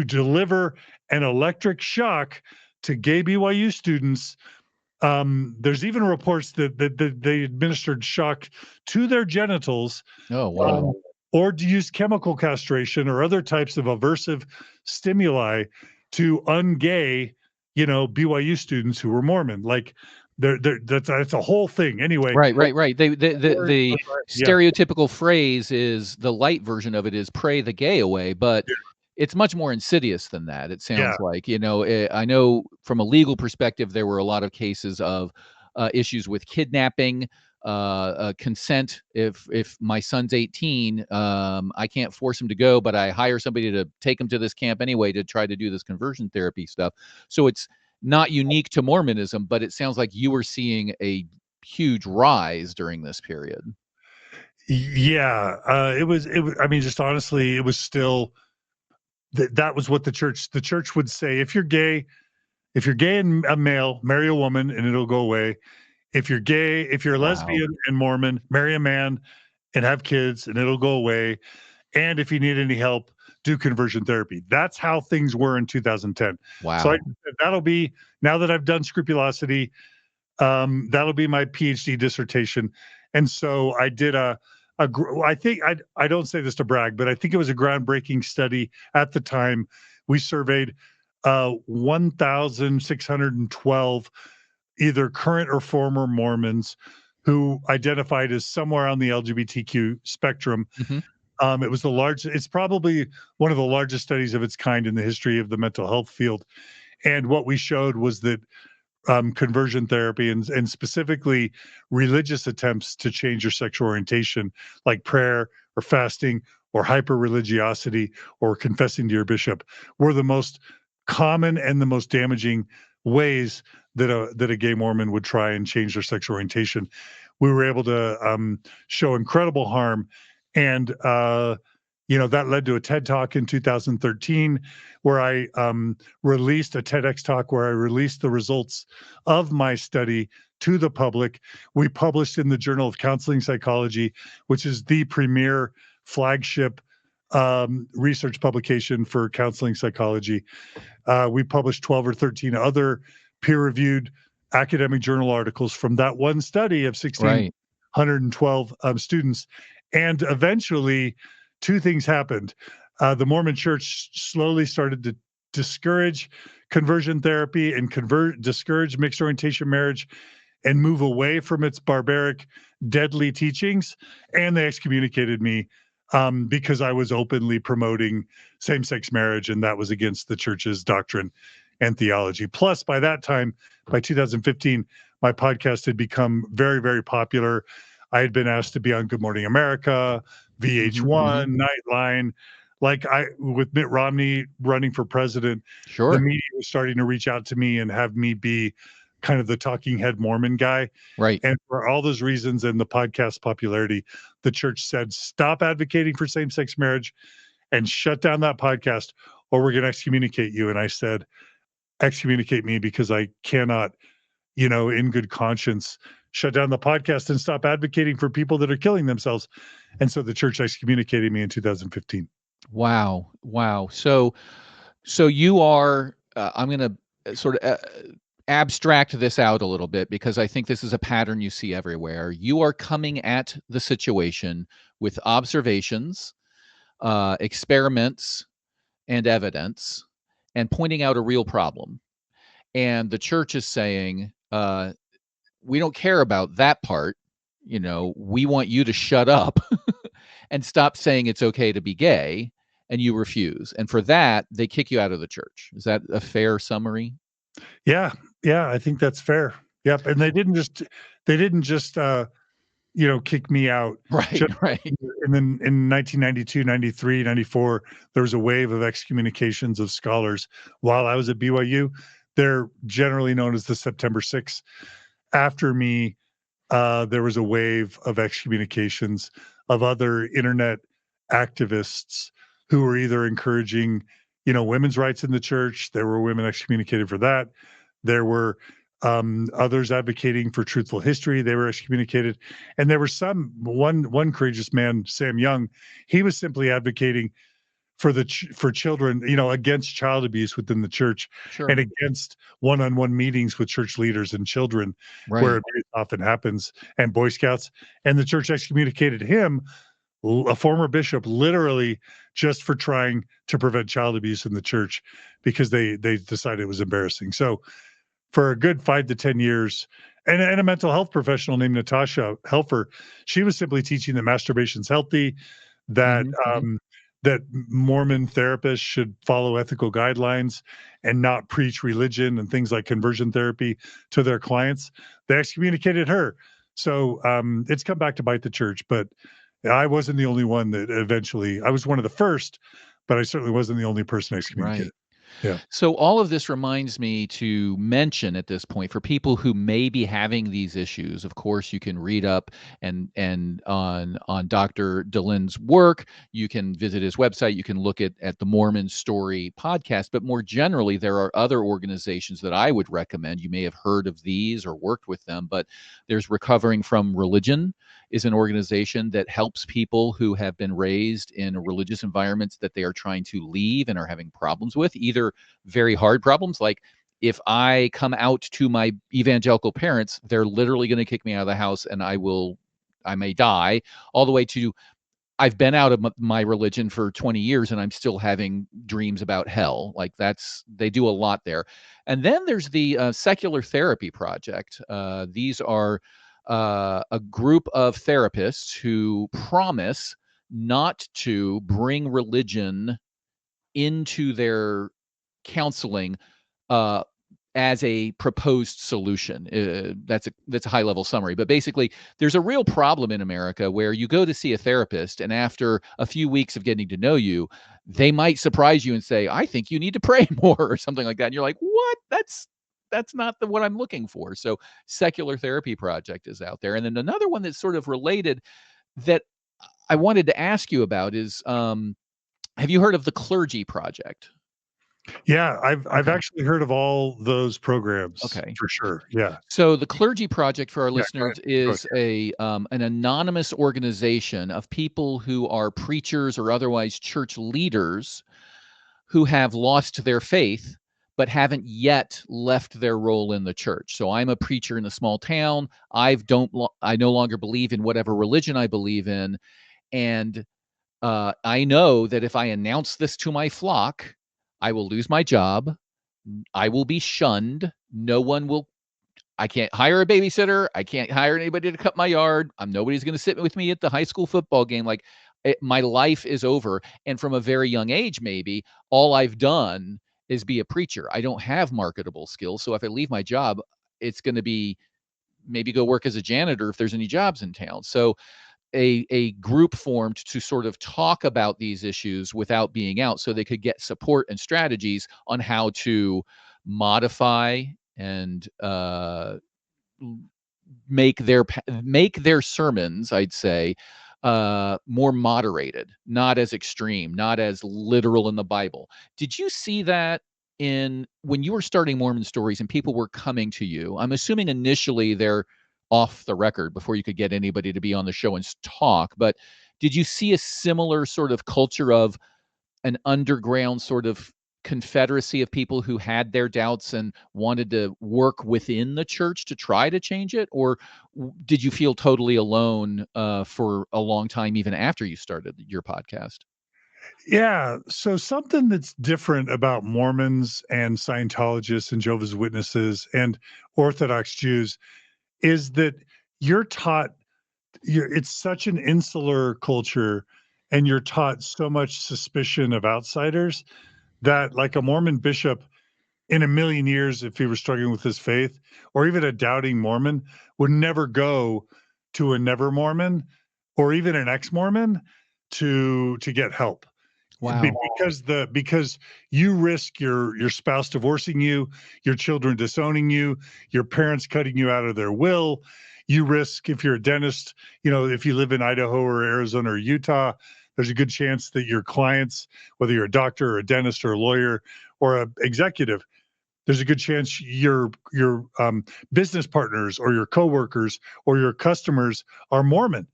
deliver an electric shock to gay BYU students. There's even reports that they administered shock to their genitals, Oh, um, wow. or to use chemical castration or other types of aversive stimuli to ungay, BYU students who were Mormon. Like, that's a whole thing. Anyway, Right, right, right. The yeah, stereotypical phrase is the light version of it is "pray the gay away," but it's much more insidious than that, it yeah, sounds like, I know from a legal perspective, there were a lot of cases of, issues with kidnapping, consent. If my son's 18, I can't force him to go, but I hire somebody to take him to this camp anyway to try to do this conversion therapy stuff. So it's not unique to Mormonism, but it sounds like you were seeing a huge rise during this period. yeah. It was. I mean, just honestly, it was still that was what the church would say. If you're gay and a male, marry a woman and it'll go away. If you're a Wow. lesbian and Mormon, marry a man and have kids and it'll go away. And if you need any help, do conversion therapy. That's how things were in 2010. So Wow. that'll be, now that I've done scrupulosity, that'll be my PhD dissertation. And so I did I think I don't say this to brag, but I think it was a groundbreaking study at the time. We surveyed 1,612 either current or former Mormons who identified as somewhere on the LGBTQ spectrum. Hmm. It was the largest, it's probably one of the largest studies of its kind in the history of the mental health field. And what we showed was that conversion therapy and specifically religious attempts to change your sexual orientation, like prayer or fasting or hyper religiosity or confessing to your bishop, were the most common and the most damaging ways that a gay Mormon would try and change their sexual orientation. We were able to show incredible harm, and that led to a TED Talk in 2013 where I released a TEDx talk where I released the results of my study to the public. We published in the Journal of Counseling Psychology, which is the premier flagship research publication for counseling psychology. We published 12 or 13 other peer-reviewed academic journal articles from that one study of Right. 1,612 students. And eventually, two things happened. The Mormon Church slowly started to discourage conversion therapy and discourage mixed orientation marriage and move away from its barbaric, deadly teachings. And they excommunicated me because I was openly promoting same sex marriage, and that was against the church's doctrine and theology. Plus, by that time, by 2015, my podcast had become very, very popular. I had been asked to be on Good Morning America, Hmm. Hmm. VH1, Nightline. With Mitt Romney running for president, the Sure. media was starting to reach out to me and have me be kind of the talking head Mormon guy. Right. And for all those reasons and the podcast popularity, the church said, stop advocating for same sex marriage and shut down that podcast, or we're going to excommunicate you. And I said, excommunicate me because I cannot, in good conscience, shut down the podcast and stop advocating for people that are killing themselves. And so the church excommunicated me in 2015. Wow. Wow. So you are, I'm going to sort of abstract this out a little bit because I think this is a pattern you see everywhere. You are coming at the situation with observations, experiments, and evidence, and pointing out a real problem. And the church is saying, we don't care about that part. We want you to shut up and stop saying it's okay to be gay, and you refuse. And for that, they kick you out of the church. Is that a fair summary? Yeah. Yeah. I think that's fair. Yep. And they didn't just kick me out. Right, Just right. and then in 1992, 93, 94, there was a wave of excommunications of scholars while I was at BYU. They're generally known as the September 6th. After me, there was a wave of excommunications of other internet activists who were either encouraging, women's rights in the church. There were women excommunicated for that. There were others advocating for truthful history. They were excommunicated, and there were one courageous man, Sam Young. He was simply advocating for children, against child abuse within the church Sure. and against one-on-one meetings with church leaders and children, where Right. it very often happens, and Boy Scouts. And the church excommunicated him, a former bishop, literally just for trying to prevent child abuse in the church because they decided it was embarrassing. So for a good 5 to 10 years, and a mental health professional named Natasha Helfer, she was simply teaching that masturbation's healthy, that Mhm, mhm. that Mormon therapists should follow ethical guidelines and not preach religion and things like conversion therapy to their clients. They excommunicated her. So it's come back to bite the church. But I wasn't the only one that eventually, I was one of the first, but I certainly wasn't the only person excommunicated. Right. Yeah. So all of this reminds me to mention at this point for people who may be having these issues. Of course, you can read up and on Dr. Dehlin's work. You can visit his website. You can look at the Mormon Story podcast. But more generally, there are other organizations that I would recommend. You may have heard of these or worked with them, but there's Recovering from Religion is an organization that helps people who have been raised in religious environments that they are trying to leave and are having problems with, either very hard problems like if I come out to my evangelical parents, they're literally going to kick me out of the house and I may die, all the way to I've been out of my religion for 20 years and I'm still having dreams about hell. Like they do a lot there. And then there's the Secular Therapy Project. These are a group of therapists who promise not to bring religion into their counseling uh, as a proposed solution. That's a high level summary, but basically, there's a real problem in America where you go to see a therapist, and after a few weeks of getting to know you, they might surprise you and say, "I think you need to pray more," or something like that. And you're like, "What? That's not what I'm looking for." So, Secular Therapy Project is out there, and then another one that's sort of related that I wanted to ask you about is, have you heard of the Clergy Project? Yeah, I've Okay. actually heard of all those programs Okay. for sure. Yeah. So the Clergy Project for our Yeah, go ahead. listeners Go ahead. is an anonymous organization of people who are preachers or otherwise church leaders who have lost their faith but haven't yet left their role in the church. So I'm a preacher in a small town. I no longer believe in whatever religion I believe in, and I know that if I announce this to my flock, I will lose my job. I will be shunned. No one will I can't hire a babysitter. I can't hire anybody to cut my yard. Nobody's going to sit with me at the high school football game. My life is over. And from a very young age, maybe all I've done is be a preacher. I don't have marketable skills. So if I leave my job, it's going to be maybe go work as a janitor if there's any jobs in town. So a group formed to sort of talk about these issues without being out so they could get support and strategies on how to modify and make their sermons, I'd say, more moderated, not as extreme, not as literal in the Bible. Did you see that in when you were starting Mormon Stories and people were coming to you? I'm assuming initially they're off the record before you could get anybody to be on the show and talk, but did you see a similar sort of culture of an underground sort of confederacy of people who had their doubts and wanted to work within the church to try to change it? Or did you feel totally alone for a long time, even after you started your podcast? Yeah, so something that's different about Mormons and Scientologists and Jehovah's Witnesses and Orthodox Jews is that you're taught it's such an insular culture, and you're taught so much suspicion of outsiders that, like, a Mormon bishop in a million years, if he was struggling with his faith, or even a doubting Mormon, would never go to a never Mormon or even an ex-Mormon to get help. Wow. Because you risk your spouse divorcing you, your children disowning you, your parents cutting you out of their will. You risk, if you're a dentist, if you live in Idaho or Arizona or Utah, there's a good chance that your clients, whether you're a doctor or a dentist or a lawyer or a executive, there's a good chance your business partners or your coworkers or your customers are Mormon,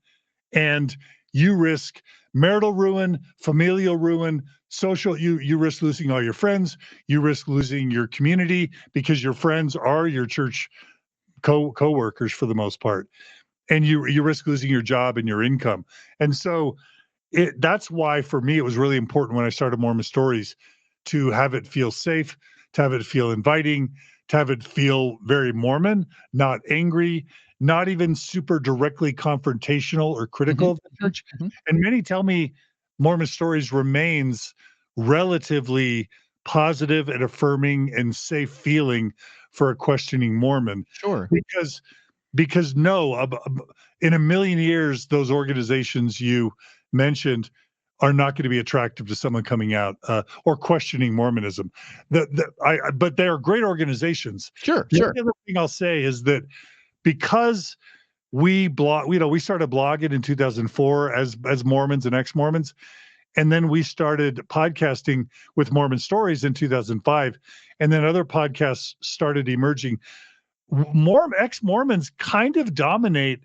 and you risk marital ruin, familial ruin, social. You risk losing all your friends. You risk losing your community because your friends are your church coworkers for the most part, and you risk losing your job and your income. And so that's why for me it was really important when I started Mormon Stories to have it feel safe, to have it feel inviting, to have it feel very Mormon, not angry, not even super directly confrontational or Hmm. critical of the Hmm. church. Hmm. And many tell me Mormon Stories remains relatively positive and affirming and safe feeling for a questioning Mormon, Sure. because no, in a million years, those organizations you mentioned are not going to be attractive to someone coming out or questioning Mormonism. But they are great organizations. Sure. The Sure. only other thing I'll say is that because we started blogging in 2004 as Mormons and ex-Mormons, and then we started podcasting with Mormon Stories in 2005, and then other podcasts started emerging. More ex-Mormons kind of dominate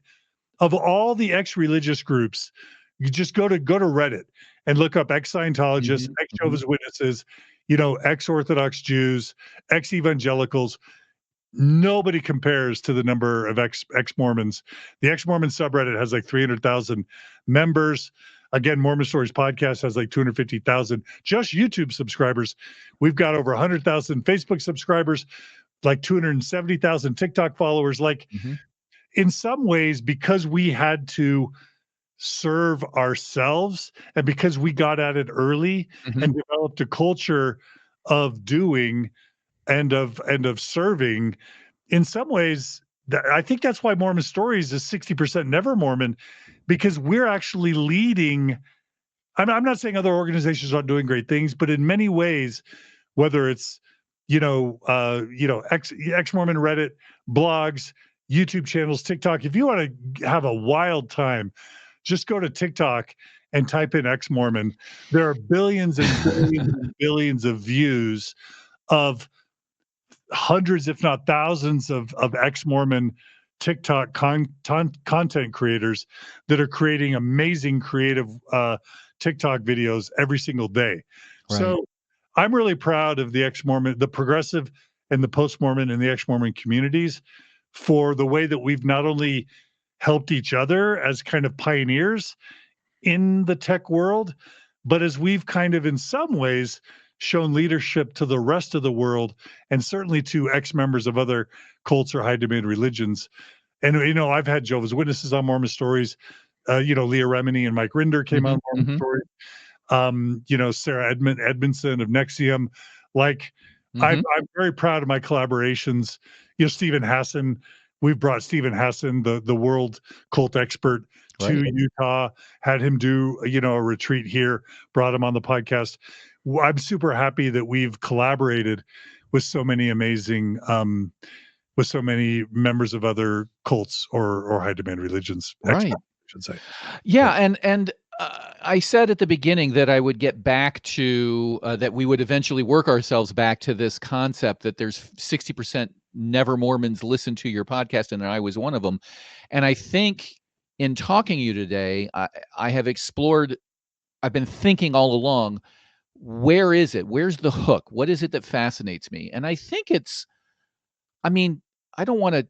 of all the ex-religious groups. You just go to Reddit and look up ex-Scientologists, Hmm. Hmm. ex-Jehovah's Witnesses, ex-Orthodox Jews, ex-evangelicals. Nobody compares to the number of ex-Mormons. The ex-Mormon subreddit has like 300,000 members. Again, Mormon Stories podcast has like 250,000 just YouTube subscribers. We've got over 100,000 Facebook subscribers, like 270,000 TikTok followers. Like, Hmm. in some ways, because we had to serve ourselves and because we got at it early Mm-hmm. and developed a culture of doing and of serving, in some ways, I think that's why Mormon Stories is 60% never Mormon, because we're actually leading. I'm not saying other organizations aren't doing great things, but in many ways, whether it's ex-Mormon Reddit, blogs, YouTube channels, TikTok. If you want to have a wild time, just go to TikTok and type in ex-Mormon. There are billions and billions and billions of views of hundreds, if not thousands, of ex-Mormon TikTok content creators that are creating amazing creative TikTok videos every single day. Right. So I'm really proud of the ex-Mormon, the progressive and the post-Mormon and the ex-Mormon communities for the way that we've not only helped each other as kind of pioneers in the tech world, but as we've kind of in some ways shown leadership to the rest of the world and certainly to ex-members of other cults or high demand religions. And I've had Jehovah's Witnesses on Mormon Stories. Leah Remini and Mike Rinder came Mm-hmm. on Mormon Mm-hmm. Stories. Sarah Edmondson of Nexium. Like, Mm-hmm. I'm very proud of my collaborations. Stephen Hassan, we've brought Stephen Hassan, the world cult expert, to Right. Utah, had him do, a retreat here, brought him on the podcast. I'm super happy that we've collaborated with so many amazing, with so many members of other cults or high demand religions, Right. I should say. Yeah, and I said at the beginning that I would get back to that we would eventually work ourselves back to this concept that there's 60% never Mormons listen to your podcast, and I was one of them. And I think in talking to you today, I have explored. I've been thinking all along, where is it? Where's the hook? What is it that fascinates me? And I think it's. I mean, I don't want to.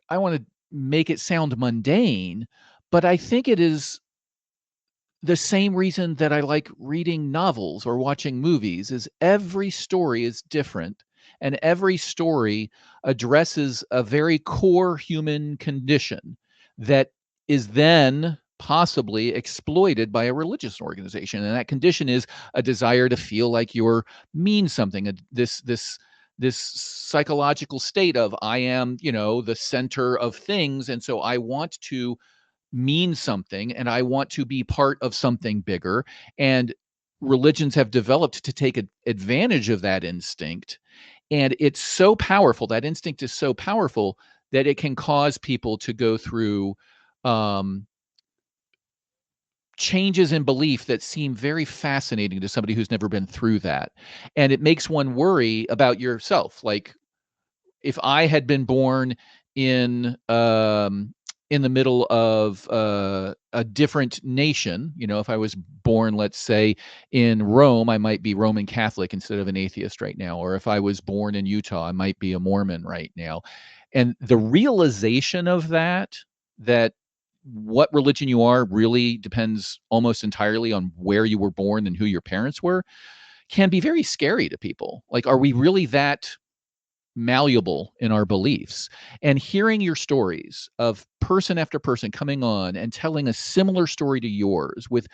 I want to make it sound mundane, but I think it is the same reason that I like reading novels or watching movies is every story is different and every story addresses a very core human condition that is then possibly exploited by a religious organization, and that condition is a desire to feel like you're mean something, this psychological state of I am, the center of things, and so I want to mean something and I want to be part of something bigger. And religions have developed to take advantage of that instinct. And it's so powerful. That instinct is so powerful that it can cause people to go through um, changes in belief that seem very fascinating to somebody who's never been through that. And it makes one worry about yourself. Like, if I had been born in in the middle of a different nation, if I was born, let's say, in Rome, I might be Roman Catholic instead of an atheist right now. Or if I was born in Utah, I might be a Mormon right now. And the realization of that what religion you are really depends almost entirely on where you were born and who your parents were, can be very scary to people. Like, are we really that malleable in our beliefs? And hearing your stories of person after person coming on and telling a similar story to yours with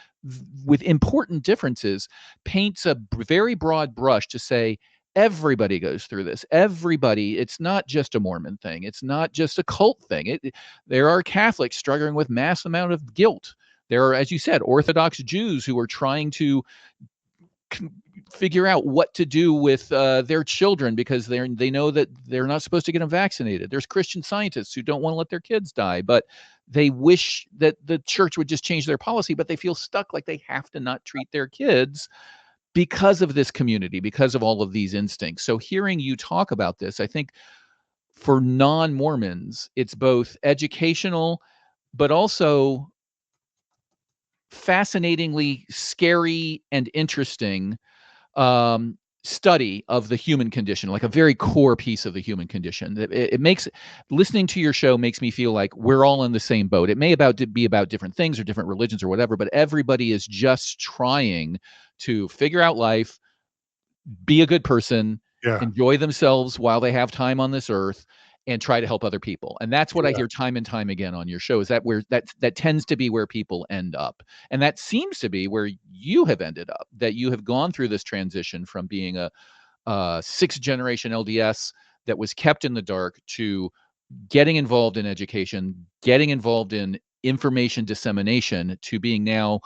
important differences paints a very broad brush to say everybody goes through this. Everybody, it's not just a Mormon thing, it's not just a cult thing. There are Catholics struggling with mass amount of guilt. There are, as you said, Orthodox Jews who are trying to figure out what to do with their children because they know that they're not supposed to get them vaccinated. There's Christian Scientists who don't want to let their kids die, but they wish that the church would just change their policy, but they feel stuck like they have to not treat their kids because of this community, because of all of these instincts. So hearing you talk about this, I think for non-Mormons, it's both educational, but also fascinatingly scary and interesting study of the human condition, like a very core piece of the human condition. It makes listening to your show makes me feel like we're all in the same boat. It may be about different things or different religions or whatever, but everybody is just trying to figure out life, be a good person, Yeah. enjoy themselves while they have time on this earth, and try to help other people. And that's what I Yeah. hear time and time again on your show, is that where that tends to be where people end up. And that seems to be where you have ended up, that you have gone through this transition from being a sixth generation LDS that was kept in the dark to getting involved in education, getting involved in information dissemination, to being now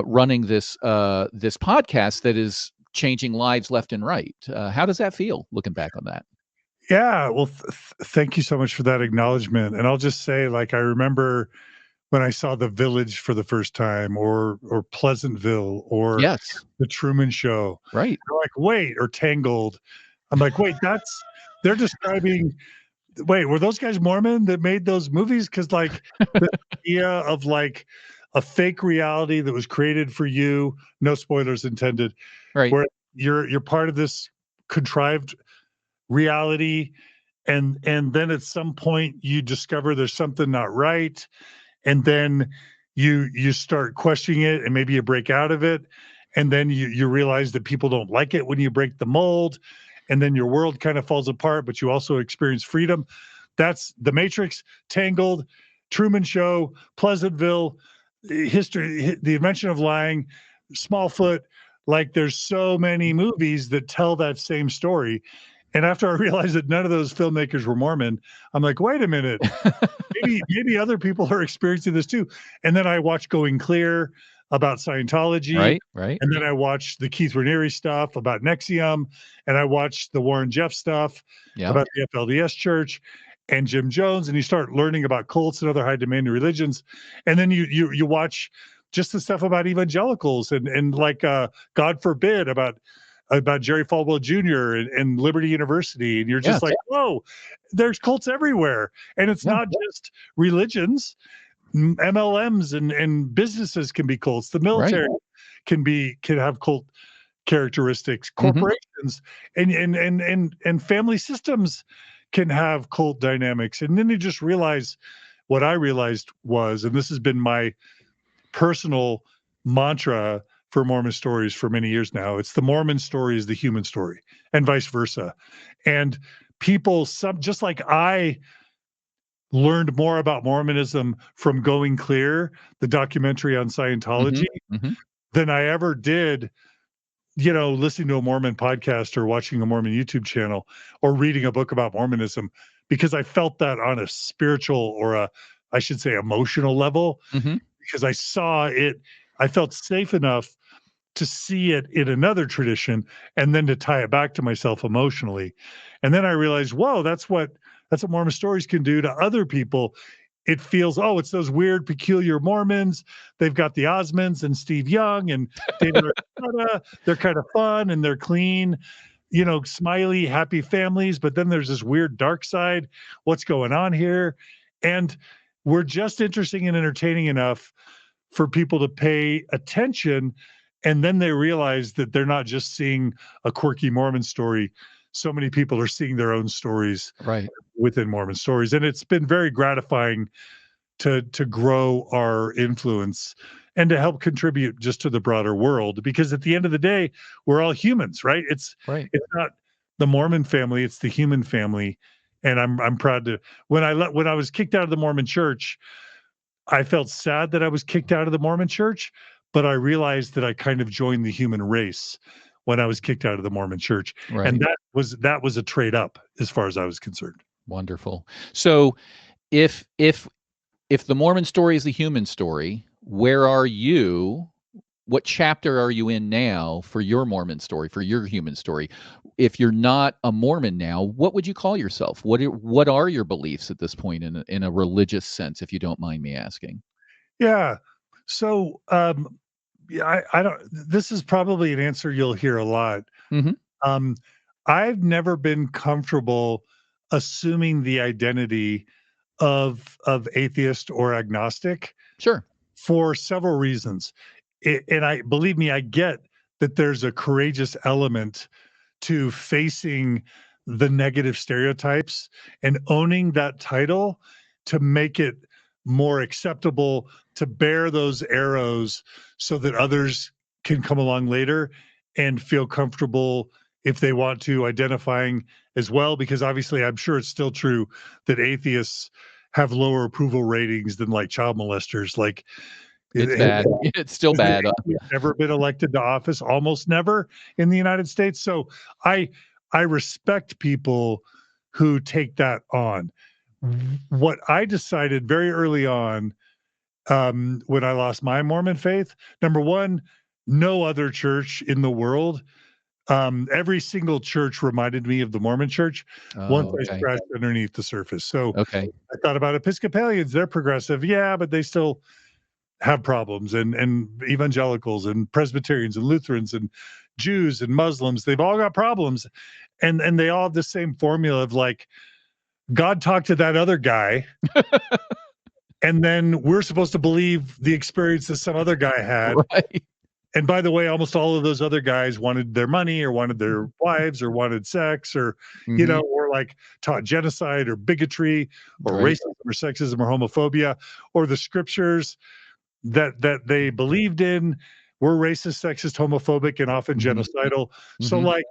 running this podcast that is changing lives left and right. How does that feel looking back on that? Yeah, well, thank you so much for that acknowledgement, and I'll just say, like, I remember when I saw The Village for the first time, or Pleasantville, or Yes, The Truman Show. right. I'm like, "Wait," or Tangled. I'm like, "Wait, that's they're describing wait, were those guys Mormon that made those movies? Because like, the idea of, like, a fake reality that was created for you, no spoilers intended, Right. where you're part of this contrived reality, and then at some point you discover there's something not right, and then you start questioning it, and maybe you break out of it, and then you realize that people don't like it when you break the mold, and then your world kind of falls apart, but you also experience freedom. That's The Matrix, Tangled, Truman Show, Pleasantville, history, The Invention of Lying, Smallfoot. Like, there's so many movies that tell that same story. And after I realized that none of those filmmakers were Mormon, I'm like, wait a minute, maybe other people are experiencing this too. And then I watched Going Clear about Scientology, Right, right. and then I watched the Keith Raniere stuff about Nexium, and I watched the Warren Jeff stuff Yeah. about the FLDS Church and Jim Jones, and you start learning about cults and other high demanding religions, and then you watch just the stuff about evangelicals, and like, God forbid, about Jerry Falwell Jr. and Liberty University, and you're just Yes. like, whoa, there's cults everywhere, and it's Yeah. not just religions. MLMs and businesses can be cults. The Right. military can have cult characteristics. Mhm. Corporations and family systems can have cult dynamics. And then you just realize what I realized was, and this has been my personal mantra for Mormon stories for many years now. It's the Mormon story is the human story, and vice versa. And people, some just like I learned more about Mormonism from Going Clear, the documentary on Mhm. Scientology, Mhm. than I ever did, listening to a Mormon podcast or watching a Mormon YouTube channel or reading a book about Mormonism, because I felt that on a spiritual, or I should say, emotional level, Mhm. because I saw it. I felt safe enough to see it in another tradition, and then to tie it back to myself emotionally. And then I realized, whoa, that's what Mormon stories can do to other people. It feels, oh, it's those weird, peculiar Mormons. They've got the Osmonds and Steve Young and David Arquette. They're kind of fun and they're clean, smiley, happy families. But then there's this weird dark side. What's going on here? And we're just interesting and entertaining enough for people to pay attention. And then they realize that they're not just seeing a quirky Mormon story. So many people are seeing their own stories Right. within Mormon stories. And it's been very gratifying to grow our influence and to help contribute just to the broader world. Because at the end of the day, we're all humans, right? Right. It's not the Mormon family, it's the human family. And I'm proud to, when I was kicked out of the Mormon church, I felt sad that I was kicked out of the Mormon church, but I realized that I kind of joined the human race when I was kicked out of the Mormon church. And Right. that was a trade up as far as I was concerned. Wonderful. So if the Mormon story is the human story, where are you? What chapter are you in now for your Mormon story, for your human story? If you're not a Mormon now, what would you call yourself? What are your beliefs at this point in a religious sense, if you don't mind me asking? Yeah. So, yeah, I don't, this is probably an answer you'll hear a lot. Mhm. Um, I've never been comfortable assuming the identity of atheist or agnostic Sure. for several reasons. And I believe me, I get that there's a courageous element to facing the negative stereotypes and owning that title to make it more acceptable, to bear those arrows so that others can come along later and feel comfortable if they want to, identifying as well, because obviously I'm sure it's still true that atheists have lower approval ratings than like child molesters. Like, It's has bad. It's still an bad. atheist ever been elected to office? Almost never in the United States. So I I respect people who take that on. What I decided very early on, when I lost my Mormon faith, number one, no other church in the world, every single church reminded me of the Mormon church once Oh, I okay. scratched underneath the surface. So Okay. I thought about Episcopalians, they're progressive. Yeah, but they still have problems, and evangelicals and Presbyterians and Lutherans and Jews and Muslims, they've all got problems. And they all have the same formula of like, God talked to that other guy, and then we're supposed to believe the experience that some other guy had. Right. And by the way, almost all of those other guys wanted their money or wanted their wives or wanted sex or, Mhm. or like taught genocide or bigotry or Right. racism or sexism or homophobia, or the scriptures that they believed in were racist, sexist, homophobic, and often Mhm. genocidal. So Mhm. like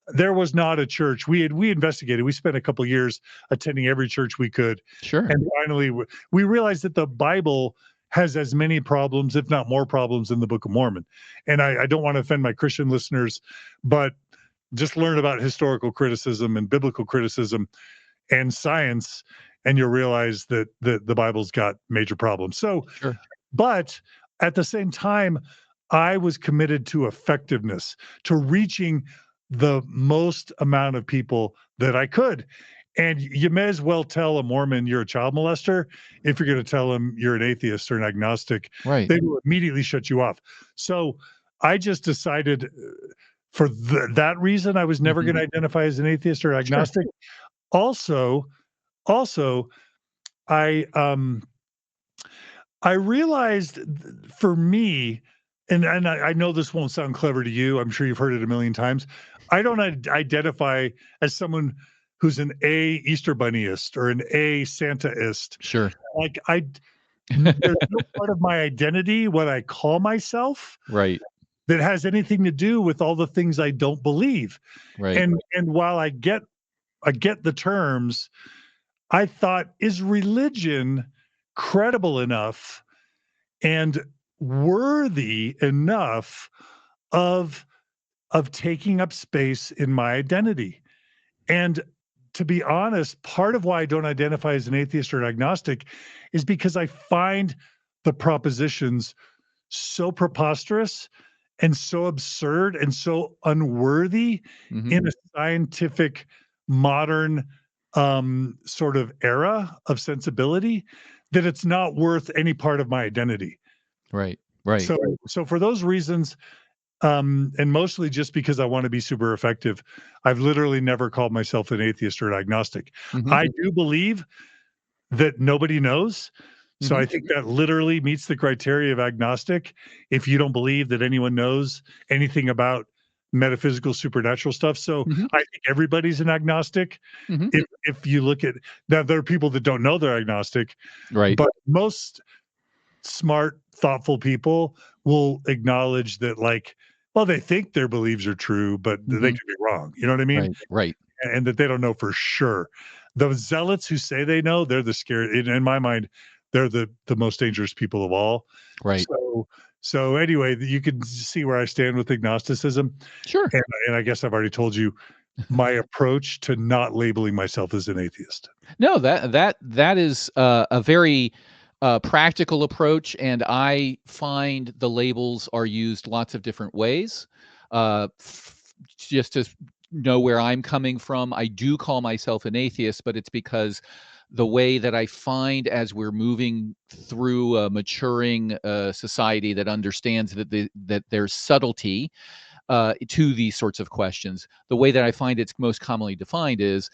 there was not a church. We investigated. We spent a couple years attending every church we could, Sure. and finally we realized that the Bible has as many problems, if not more problems, than the Book of Mormon. And I don't want to offend my Christian listeners, but just learn about historical criticism and biblical criticism and science, and you'll realize that the Bible's got major problems. So, Sure. but at the same time, I was committed to effectiveness, to reaching the most amount of people that I could. And you may as well tell a Mormon you're a child molester if you're going to tell them you're an atheist or an agnostic. Right. They will immediately shut you off. So I just decided for that reason, I was never Mhm. going to identify as an atheist or Sure. agnostic. Also, also, I I realized for me, and I know this won't sound clever to you. I'm sure you've heard it a million times. I don't identify as someone who's an A Easter Bunnyist or an A Santaist. Sure. Like there's no part of my identity, what I call myself, Right. that has anything to do with all the things I don't believe. Right. And while I get the terms, I thought, is religion credible enough and worthy enough of taking up space in my identity? And to be honest, part of why I don't identify as an atheist or an agnostic is because I find the propositions so preposterous and so absurd and so unworthy Mhm. in a scientific modern sort of era of sensibility that it's not worth any part of my identity. Right. Right. So for those reasons, and mostly just because I want to be super effective, I've literally never called myself an atheist or an agnostic. Mhm. I do believe that nobody knows. So Mhm. I think that literally meets the criteria of agnostic. If you don't believe that anyone knows anything about metaphysical supernatural stuff. So Mhm. I think everybody's an agnostic. Mhm. If you look at now, there are people that don't know they're agnostic, Right. but most smart, thoughtful people will acknowledge that, like, well, they think their beliefs are true, but they Mhm. could be wrong. You know what I mean? Right. Right. And that they don't know for sure. Those zealots who say they know, they're the scary. In my mind, they're the most dangerous people of all. Right. So anyway, you can see where I stand with agnosticism, Sure. and I guess I've already told you my approach to not labeling myself as an atheist. No, that is a very practical approach, and I find the labels are used lots of different ways. Just to know where I'm coming from, I do call myself an atheist, but it's because the way that I find as we're moving through a maturing society that understands that there's subtlety to these sorts of questions. The way that I find it's most commonly defined is,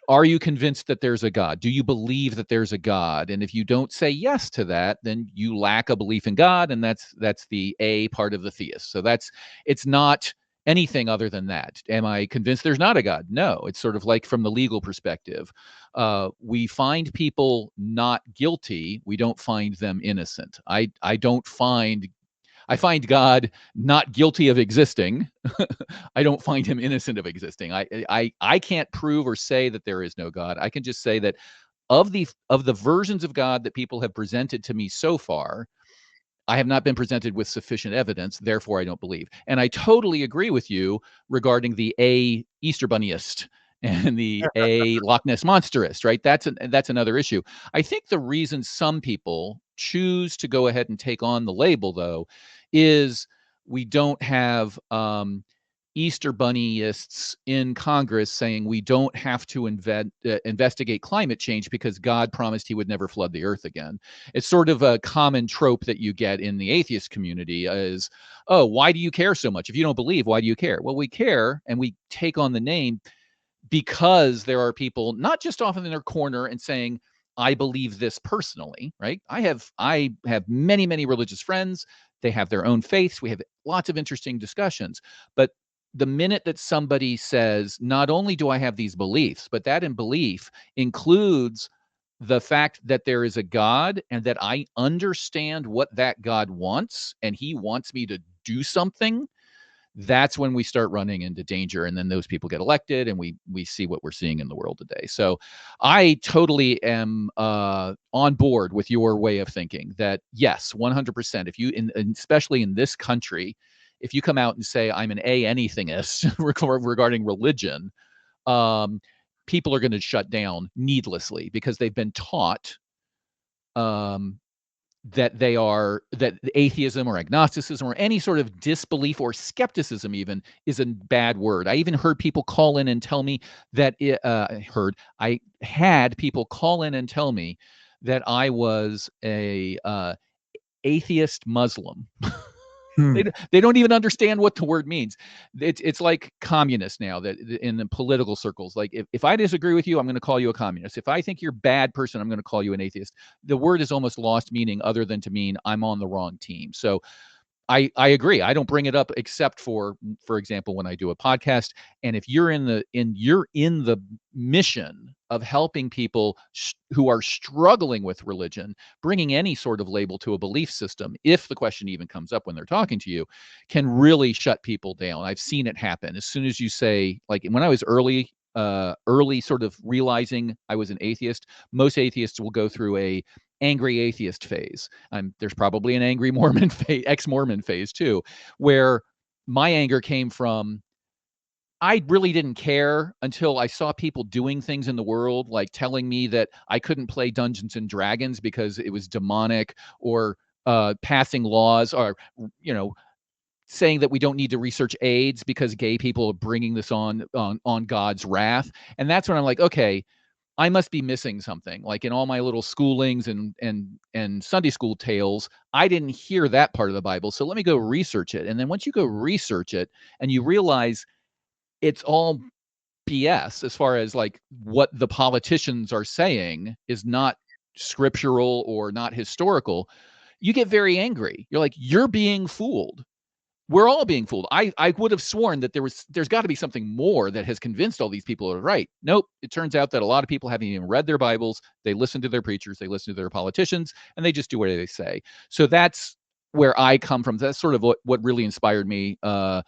are you convinced that there's a God? Do you believe that there's a God? And if you don't say yes to that, then you lack a belief in God, and that's the A part of the theist. So it's not anything other than that. Am I convinced there's not a God? No. It's sort of like from the legal perspective. We find people not guilty. We don't find them innocent. I don't find I find God not guilty of existing. I don't find him innocent of existing. I can't prove or say that there is no God. I can just say that of the versions of God that people have presented to me so far, I have not been presented with sufficient evidence, therefore I don't believe. And I totally agree with you regarding the Easter Bunnyist and the Loch Ness Monsterist, right? That's another issue. I think the reason some people choose to go ahead and take on the label, though, is we don't have Easter Bunnyists in Congress saying we don't have to investigate climate change because God promised he would never flood the earth again. It's sort of a common trope that you get in the atheist community is, oh, why do you care so much? If you don't believe, why do you care? Well, we care and we take on the name because there are people not just off in their corner and saying, I believe this personally, right? I have many, many religious friends. They have their own faiths. We have lots of interesting discussions. But the minute that somebody says, not only do I have these beliefs, but that in belief includes the fact that there is a God and that I understand what that God wants and he wants me to do something, that's when we start running into danger, and then those people get elected and we see what we're seeing in the world today. So I totally am on board with your way of thinking that yes, 100%, if you especially in this country, if you come out and say I'm an anythingist regarding religion, people are going to shut down needlessly because they've been taught that atheism or agnosticism or any sort of disbelief or skepticism even is a bad word. I even heard people call in and tell me that I had people call in and tell me that I was a atheist Muslim. Hmm. They don't even understand what the word means. It's like communist now, that in the political circles, like if I disagree with you, I'm going to call you a communist. If I think you're a bad person, I'm going to call you an atheist. The word has almost lost meaning other than to mean I'm on the wrong team. So I agree. I don't bring it up except for example, when I do a podcast. And if you're in the mission of helping people who are struggling with religion, bringing any sort of label to a belief system, if the question even comes up when they're talking to you, can really shut people down. I've seen it happen. As soon as you say, like when I was early sort of realizing I was an atheist, most atheists will go through a angry atheist phase. There's probably an angry Mormon ex-Mormon phase too, where my anger came from I really didn't care until I saw people doing things in the world, like telling me that I couldn't play Dungeons and Dragons because it was demonic, or passing laws, or saying that we don't need to research AIDS because gay people are bringing this on God's wrath. And that's when I'm like, okay, I must be missing something. Like in all my little schoolings and Sunday school tales, I didn't hear that part of the Bible. So let me go research it. And then once you go research it and you realize it's all BS as far as like what the politicians are saying is not scriptural or not historical, you get very angry. You're like, you're being fooled. We're all being fooled. I would have sworn that there's got to be something more that has convinced all these people are right. Nope. It turns out that a lot of people haven't even read their Bibles. They listen to their preachers, they listen to their politicians, and they just do what they say. So that's where I come from. That's sort of what really inspired me to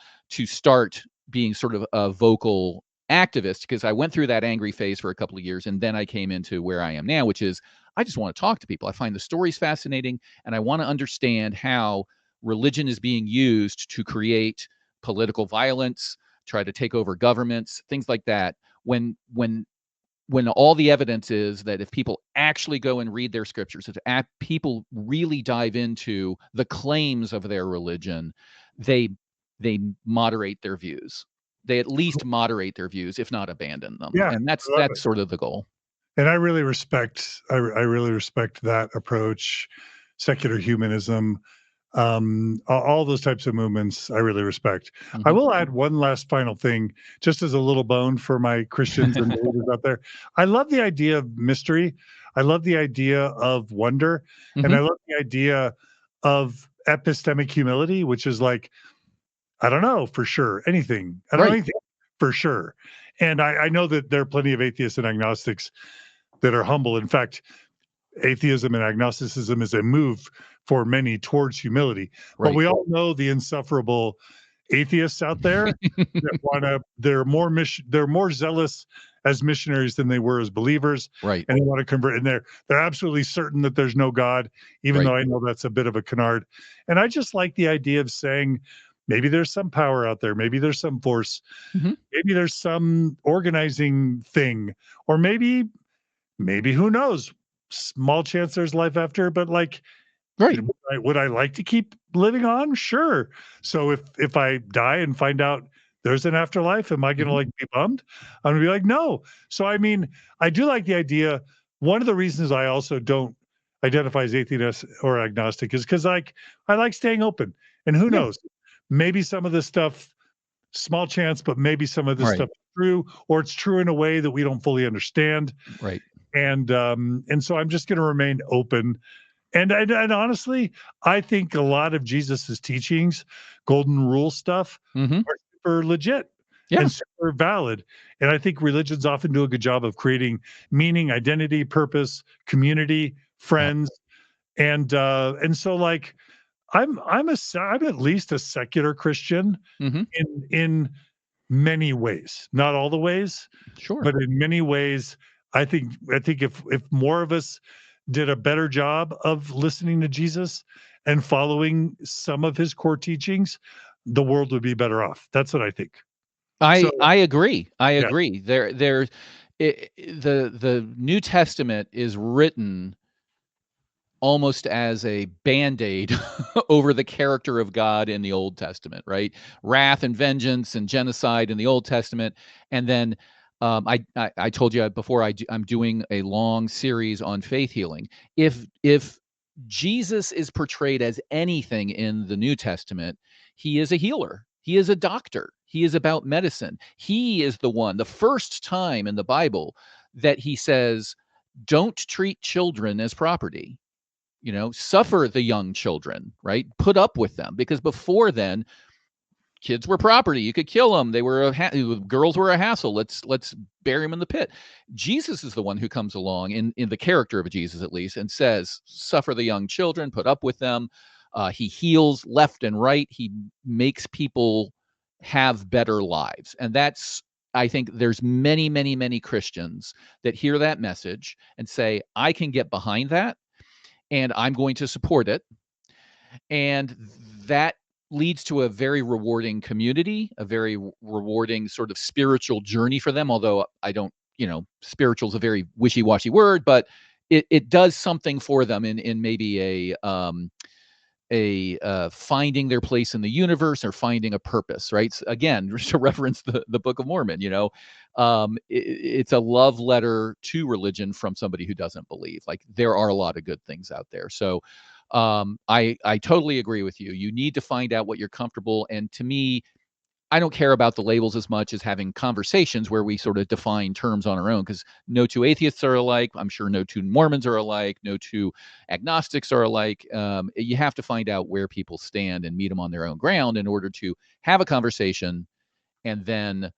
start being sort of a vocal activist, because I went through that angry phase for a couple of years, and then I came into where I am now, which is I just want to talk to people. I find the stories fascinating, and I want to understand how religion is being used to create political violence, try to take over governments, things like that. When all the evidence is that if people actually go and read their scriptures, if people really dive into the claims of their religion, they moderate their views. They at least moderate their views, if not abandon them. Yeah, And I love it. that's sort of the goal. And I really respect I really respect that approach, secular humanism, all those types of movements I really respect. I Mhm. will add one last final thing, just as a little bone for my Christians and believers out there. I love the idea of mystery. I love the idea of wonder, and I Mhm. love the idea of epistemic humility, which is like, I don't know for sure anything. I don't know Right. anything for sure. And I know that there are plenty of atheists and agnostics that are humble. In fact, atheism and agnosticism is a move for many towards humility. But Right. we all know the insufferable atheists out there that they're more zealous as missionaries than they were as believers, Right. and they want to convert, and they're absolutely certain that there's no God, even Right. though I know that's a bit of a canard. And I just like the idea of saying maybe there's some power out there, maybe there's some force, Mhm. maybe there's some organizing thing, or maybe who knows, small chance there's life after, but like, Right. would I like to keep living on? Sure. So if I die and find out there's an afterlife, am I gonna Mhm. like be bummed? I'm gonna be like, no. So I mean, I do like the idea. One of the reasons I also don't identify as atheist or agnostic is because like I like staying open. And who Yeah. knows? Maybe some of this stuff, small chance, but maybe some of this Right. stuff is true, or it's true in a way that we don't fully understand. Right. And so I'm just gonna remain open and honestly, I think a lot of Jesus's teachings, golden rule stuff, Mhm. are super legit Yeah. and super valid. And I think religions often do a good job of creating meaning, identity, purpose, community, Yeah. friends, and so like I'm at least a secular Christian Mhm. in many ways, not all the ways, Sure. but in many ways, I think if more of us did a better job of listening to Jesus and following some of his core teachings, the world would be better off. That's what I think. So, I agree. I yeah, agree. The New Testament is written almost as a Band-Aid over the character of God in the Old Testament, right? Wrath and vengeance and genocide in the Old Testament, and then, I told you before I'm doing a long series on faith healing. If Jesus is portrayed as anything in the New Testament, he is a healer. He is a doctor. He is about medicine. He is the first time in the Bible that he says, "Don't treat children as property." Suffer the young children, right? Put up with them, because before then, kids were property. You could kill them. Girls were a hassle. Let's bury them in the pit. Jesus is the one who comes along in the character of Jesus, at least, and says, suffer the young children, put up with them. He heals left and right. He makes people have better lives, and that's. I think there's many, many, many Christians that hear that message and say, I can get behind that and I'm going to support it. And that leads to a very rewarding community, a very rewarding sort of spiritual journey for them. Although I don't, spiritual is a very wishy-washy word, but it does something for them in maybe a finding their place in the universe or finding a purpose, right? So again, to reference the Book of Mormon, it's a love letter to religion from somebody who doesn't believe. Like, there are a lot of good things out there. So I totally agree with you. You need to find out what you're comfortable. And to me, I don't care about the labels as much as having conversations where we sort of define terms on our own, because no two atheists are alike. I'm sure no two Mormons are alike. No two agnostics are alike. You have to find out where people stand and meet them on their own ground in order to have a conversation and then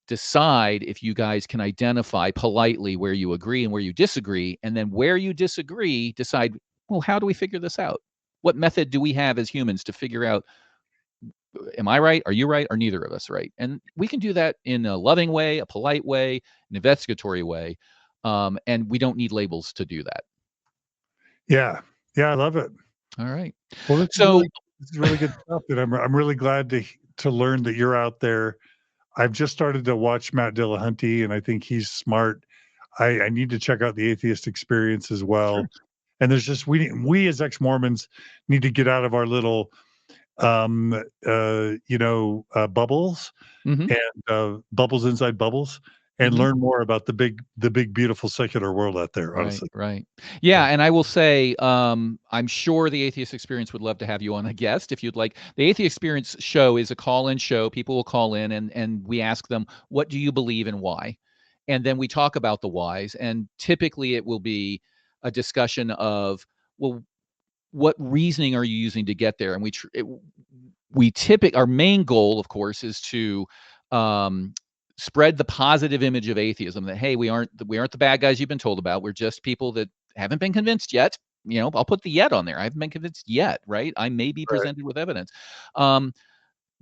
decide if you guys can identify politely where you agree and where you disagree. And then where you disagree, decide, well, how do we figure this out? What method do we have as humans to figure out, am I right? Are you right? Are neither of us right? And we can do that in a loving way, a polite way, an investigatory way. And we don't need labels to do that. yeah, yeah, I love it. All right. Well, So, this is really good stuff, and I'm really glad to learn that you're out there. I've just started to watch Matt Dillahunty, and I think he's smart. I need to check out the Atheist Experience as sure. well. And there's just we as ex-Mormons need to get out of our little bubbles Hmm. and bubbles inside bubbles and Hmm. learn more about the big beautiful secular world out there, Right, honestly. right. Yeah. Yeah, and I will say, I'm sure the Atheist Experience would love to have you on a guest if you'd like. The Atheist Experience show is a call-in show. People will call in and we ask them, "What do you believe and why?" And then we talk about the whys, and typically it will be a discussion of, well, what reasoning are you using to get there? And our main goal, of course, is to um, spread the positive image of atheism, that hey, we aren't the bad guys you've been told about. We're just people that Haven't been convinced yet. I'll put the yet on there. I haven't been convinced yet, right? I may be Right. presented with evidence. Um,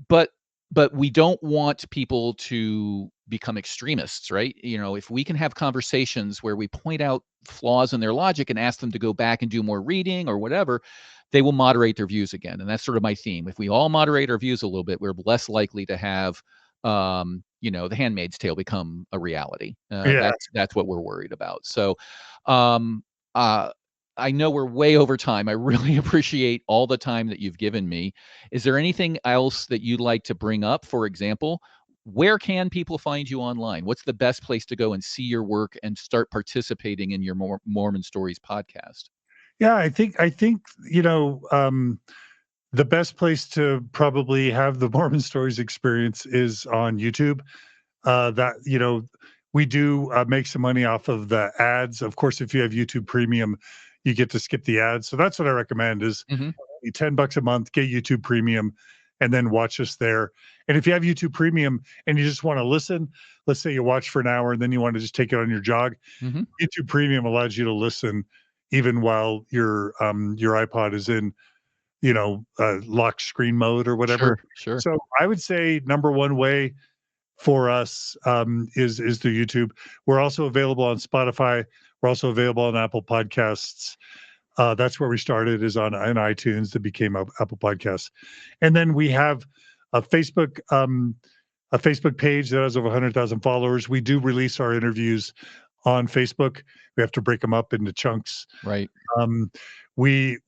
but but we don't want people to become extremists, right? If we can have conversations where we point out flaws in their logic and ask them to go back and do more reading or whatever, they will moderate their views again. And that's sort of my theme. If we all moderate our views a little bit, we're less likely to have the Handmaid's Tale become a reality. Yeah. That's what we're worried about. So um uh I know we're way over time. I really appreciate all the time that you've given me. Is there anything else that you'd like to bring up? For example, where can people find you online? What's the best place to go and see your work and start participating in your Mormon Stories podcast? Yeah, I think the best place to probably have the Mormon Stories experience is on YouTube. That we do make some money off of the ads. Of course, if you have YouTube Premium, you get to skip the ads. So that's what I recommend: is Mhm. $10 a month, get YouTube Premium, and then watch us there. And if you have YouTube Premium and you just want to listen, let's say you watch for an hour and then you want to just take it on your jog, Mhm. YouTube Premium allows you to listen even while your iPod is in lock screen mode or whatever. Sure, sure. So I would say number one way for us is through YouTube. We're also available on Spotify. We're also available on Apple Podcasts. That's where we started, is on iTunes, that became Apple Podcasts. And then we have a Facebook page that has over 100,000 followers. We do release our interviews on Facebook. We have to break them up into chunks. Right. Um, we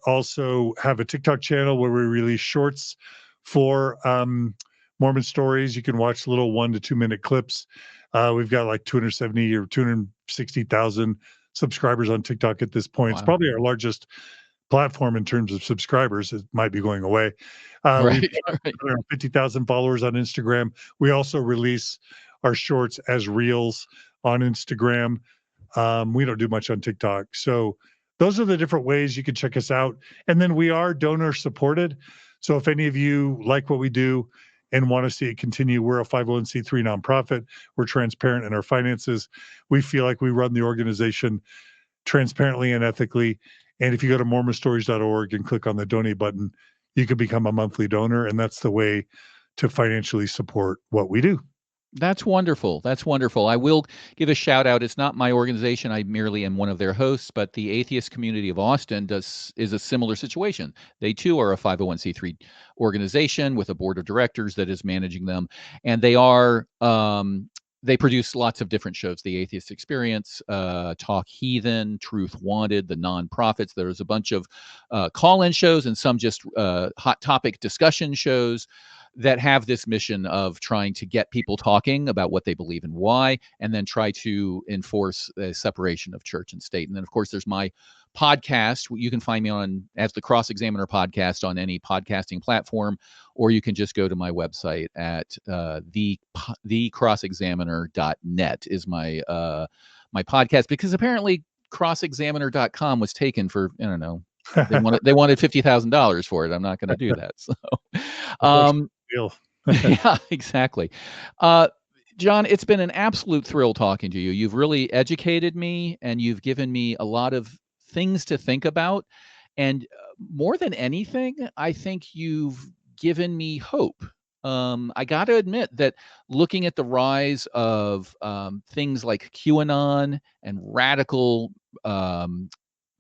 also have a TikTok channel where we release shorts for Mormon Stories. You can watch little 1 to 2 minute clips. We've got like 270 or 260,000 subscribers on TikTok at this point. It's Wow. probably our largest platform in terms of subscribers. It might be going away. We've Right, got right. around 50,000 followers on Instagram. We also release our shorts as reels on Instagram. We don't do much on TikTok. So those are the different ways you can check us out. And then we are donor supported. So if any of you like what we do and want to see it continue, we're a 501c3 nonprofit. We're transparent in our finances. We feel like we run the organization transparently and ethically. And if you go to mormonstories.org and click on the donate button, you can become a monthly donor. And that's the way to financially support what we do. That's wonderful. That's wonderful. I will give a shout out. It's not my organization. I merely am one of their hosts, but the Atheist Community of Austin is a similar situation. They too are a 501c3 organization with a board of directors that is managing them, and they produce lots of different shows: the Atheist Experience, Talk Heathen, Truth Wanted, the Nonprofits. There's a bunch of call-in shows and some just hot topic discussion shows that have this mission of trying to get people talking about what they believe and why, and then try to enforce a separation of church and state. And then, of course, there's my podcast. You can find me on as the Cross Examiner podcast on any podcasting platform, or you can just go to my website at thecrossexaminer.net is my podcast, because apparently crossexaminer.com was taken for, I don't know, they wanted $50,000 for it. I'm not going to do that. So, um, Deal. yeah, exactly. Uh, John, it's been an absolute thrill talking to you. You've really educated me and you've given me a lot of things to think about. And more than anything, I think you've given me hope. I got to admit that looking at the rise of things like QAnon and radical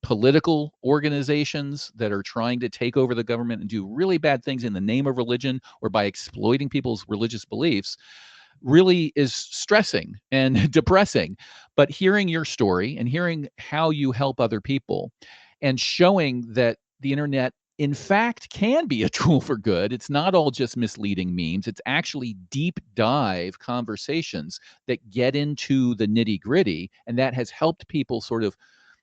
political organizations that are trying to take over the government and do really bad things in the name of religion or by exploiting people's religious beliefs really is stressing and depressing. But hearing your story and hearing how you help other people and showing that the internet in fact can be a tool for good. It's not all just misleading memes. It's actually deep dive conversations that get into the nitty gritty. And that has helped people sort of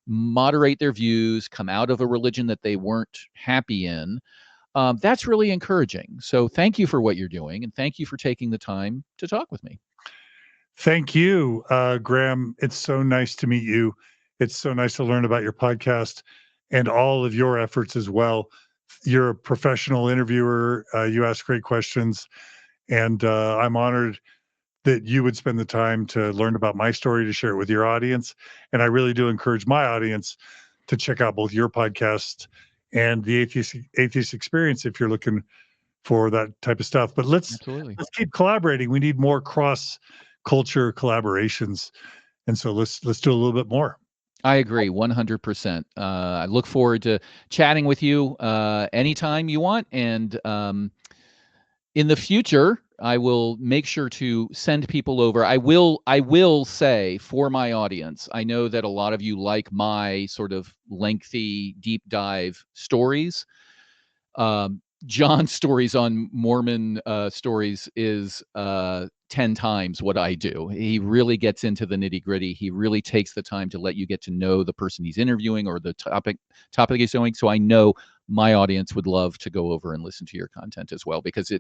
moderate their views, come out of a religion that they weren't happy in. That's really encouraging. So thank you for what you're doing, and thank you for taking the time to talk with me. Thank you, Graham. It's so nice to meet you. It's so nice to learn about your podcast and all of your efforts as well. You're a professional interviewer. You ask great questions, and I'm honored that you would spend the time to learn about my story, to share it with your audience. And I really do encourage my audience to check out both your podcast and the Atheist Experience if you're looking for that type of stuff. But let's Absolutely. keep collaborating. We need more cross culture collaborations, and so let's do a little bit more. I agree 100%. I look forward to chatting with you anytime you want. And in the future, I will make sure to send people over. I will say for my audience, I know that a lot of you like my sort of lengthy, deep dive stories. John's stories on Mormon stories is 10 times what I do. He really gets into the nitty gritty. He really takes the time to let you get to know the person he's interviewing or the topic he's doing. So I know my audience would love to go over and listen to your content as well, because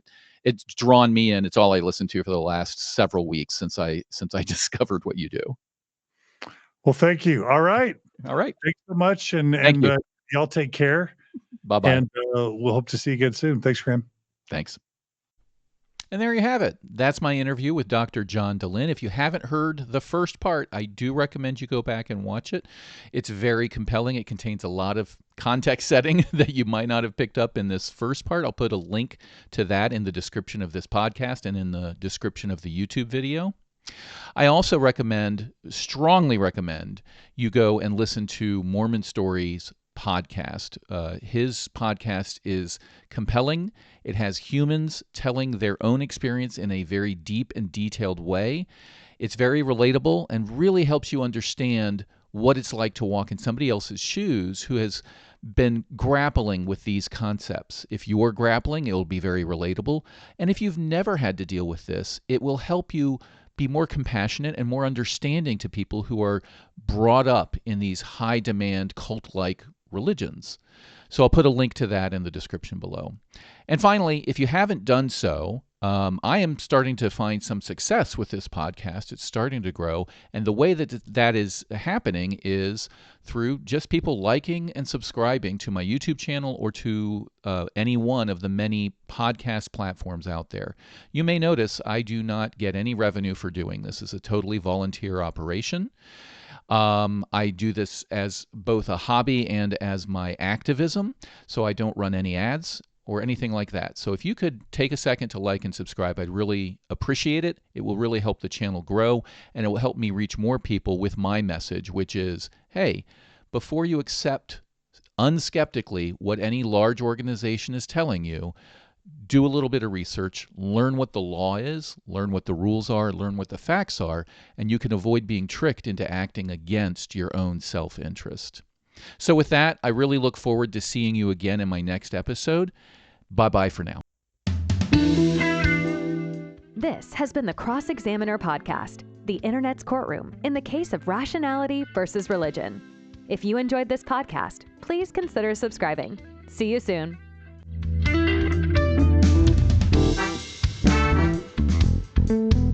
it's drawn me in. It's all I listened to for the last several weeks since I discovered what you do. Well, thank you. All right. All right. Thanks so much. Thank you. Y'all take care. Bye-bye. And we'll hope to see you again soon. Thanks, Graham. Thanks. And there you have it. That's my interview with Dr. John Dehlin. If you haven't heard the first part, I do recommend you go back and watch it. It's very compelling. It contains a lot of context setting that you might not have picked up in this first part. I'll put a link to that in the description of this podcast and in the description of the YouTube video. I also strongly recommend, you go and listen to Mormon Stories podcast. His podcast is compelling. It has humans telling their own experience in a very deep and detailed way. It's very relatable and really helps you understand what it's like to walk in somebody else's shoes who has been grappling with these concepts. If you're grappling, it will be very relatable. And if you've never had to deal with this, it will help you be more compassionate and more understanding to people who are brought up in these high-demand, cult-like religions. So I'll put a link to that in the description below. And finally, if you haven't done so, I am starting to find some success with this podcast. It's starting to grow. And the way that is happening is through just people liking and subscribing to my YouTube channel or to any one of the many podcast platforms out there. You may notice I do not get any revenue for doing this. It's a totally volunteer operation. I do this as both a hobby and as my activism, so I don't run any ads or anything like that. So if you could take a second to like and subscribe, I'd really appreciate it. It will really help the channel grow, and it will help me reach more people with my message, which is, hey, before you accept unskeptically what any large organization is telling you, do a little bit of research, learn what the law is, learn what the rules are, learn what the facts are, and you can avoid being tricked into acting against your own self-interest. So with that, I really look forward to seeing you again in my next episode. Bye-bye for now. This has been the Cross-Examiner Podcast, the Internet's courtroom in the case of rationality versus religion. If you enjoyed this podcast, please consider subscribing. See you soon. Thank you.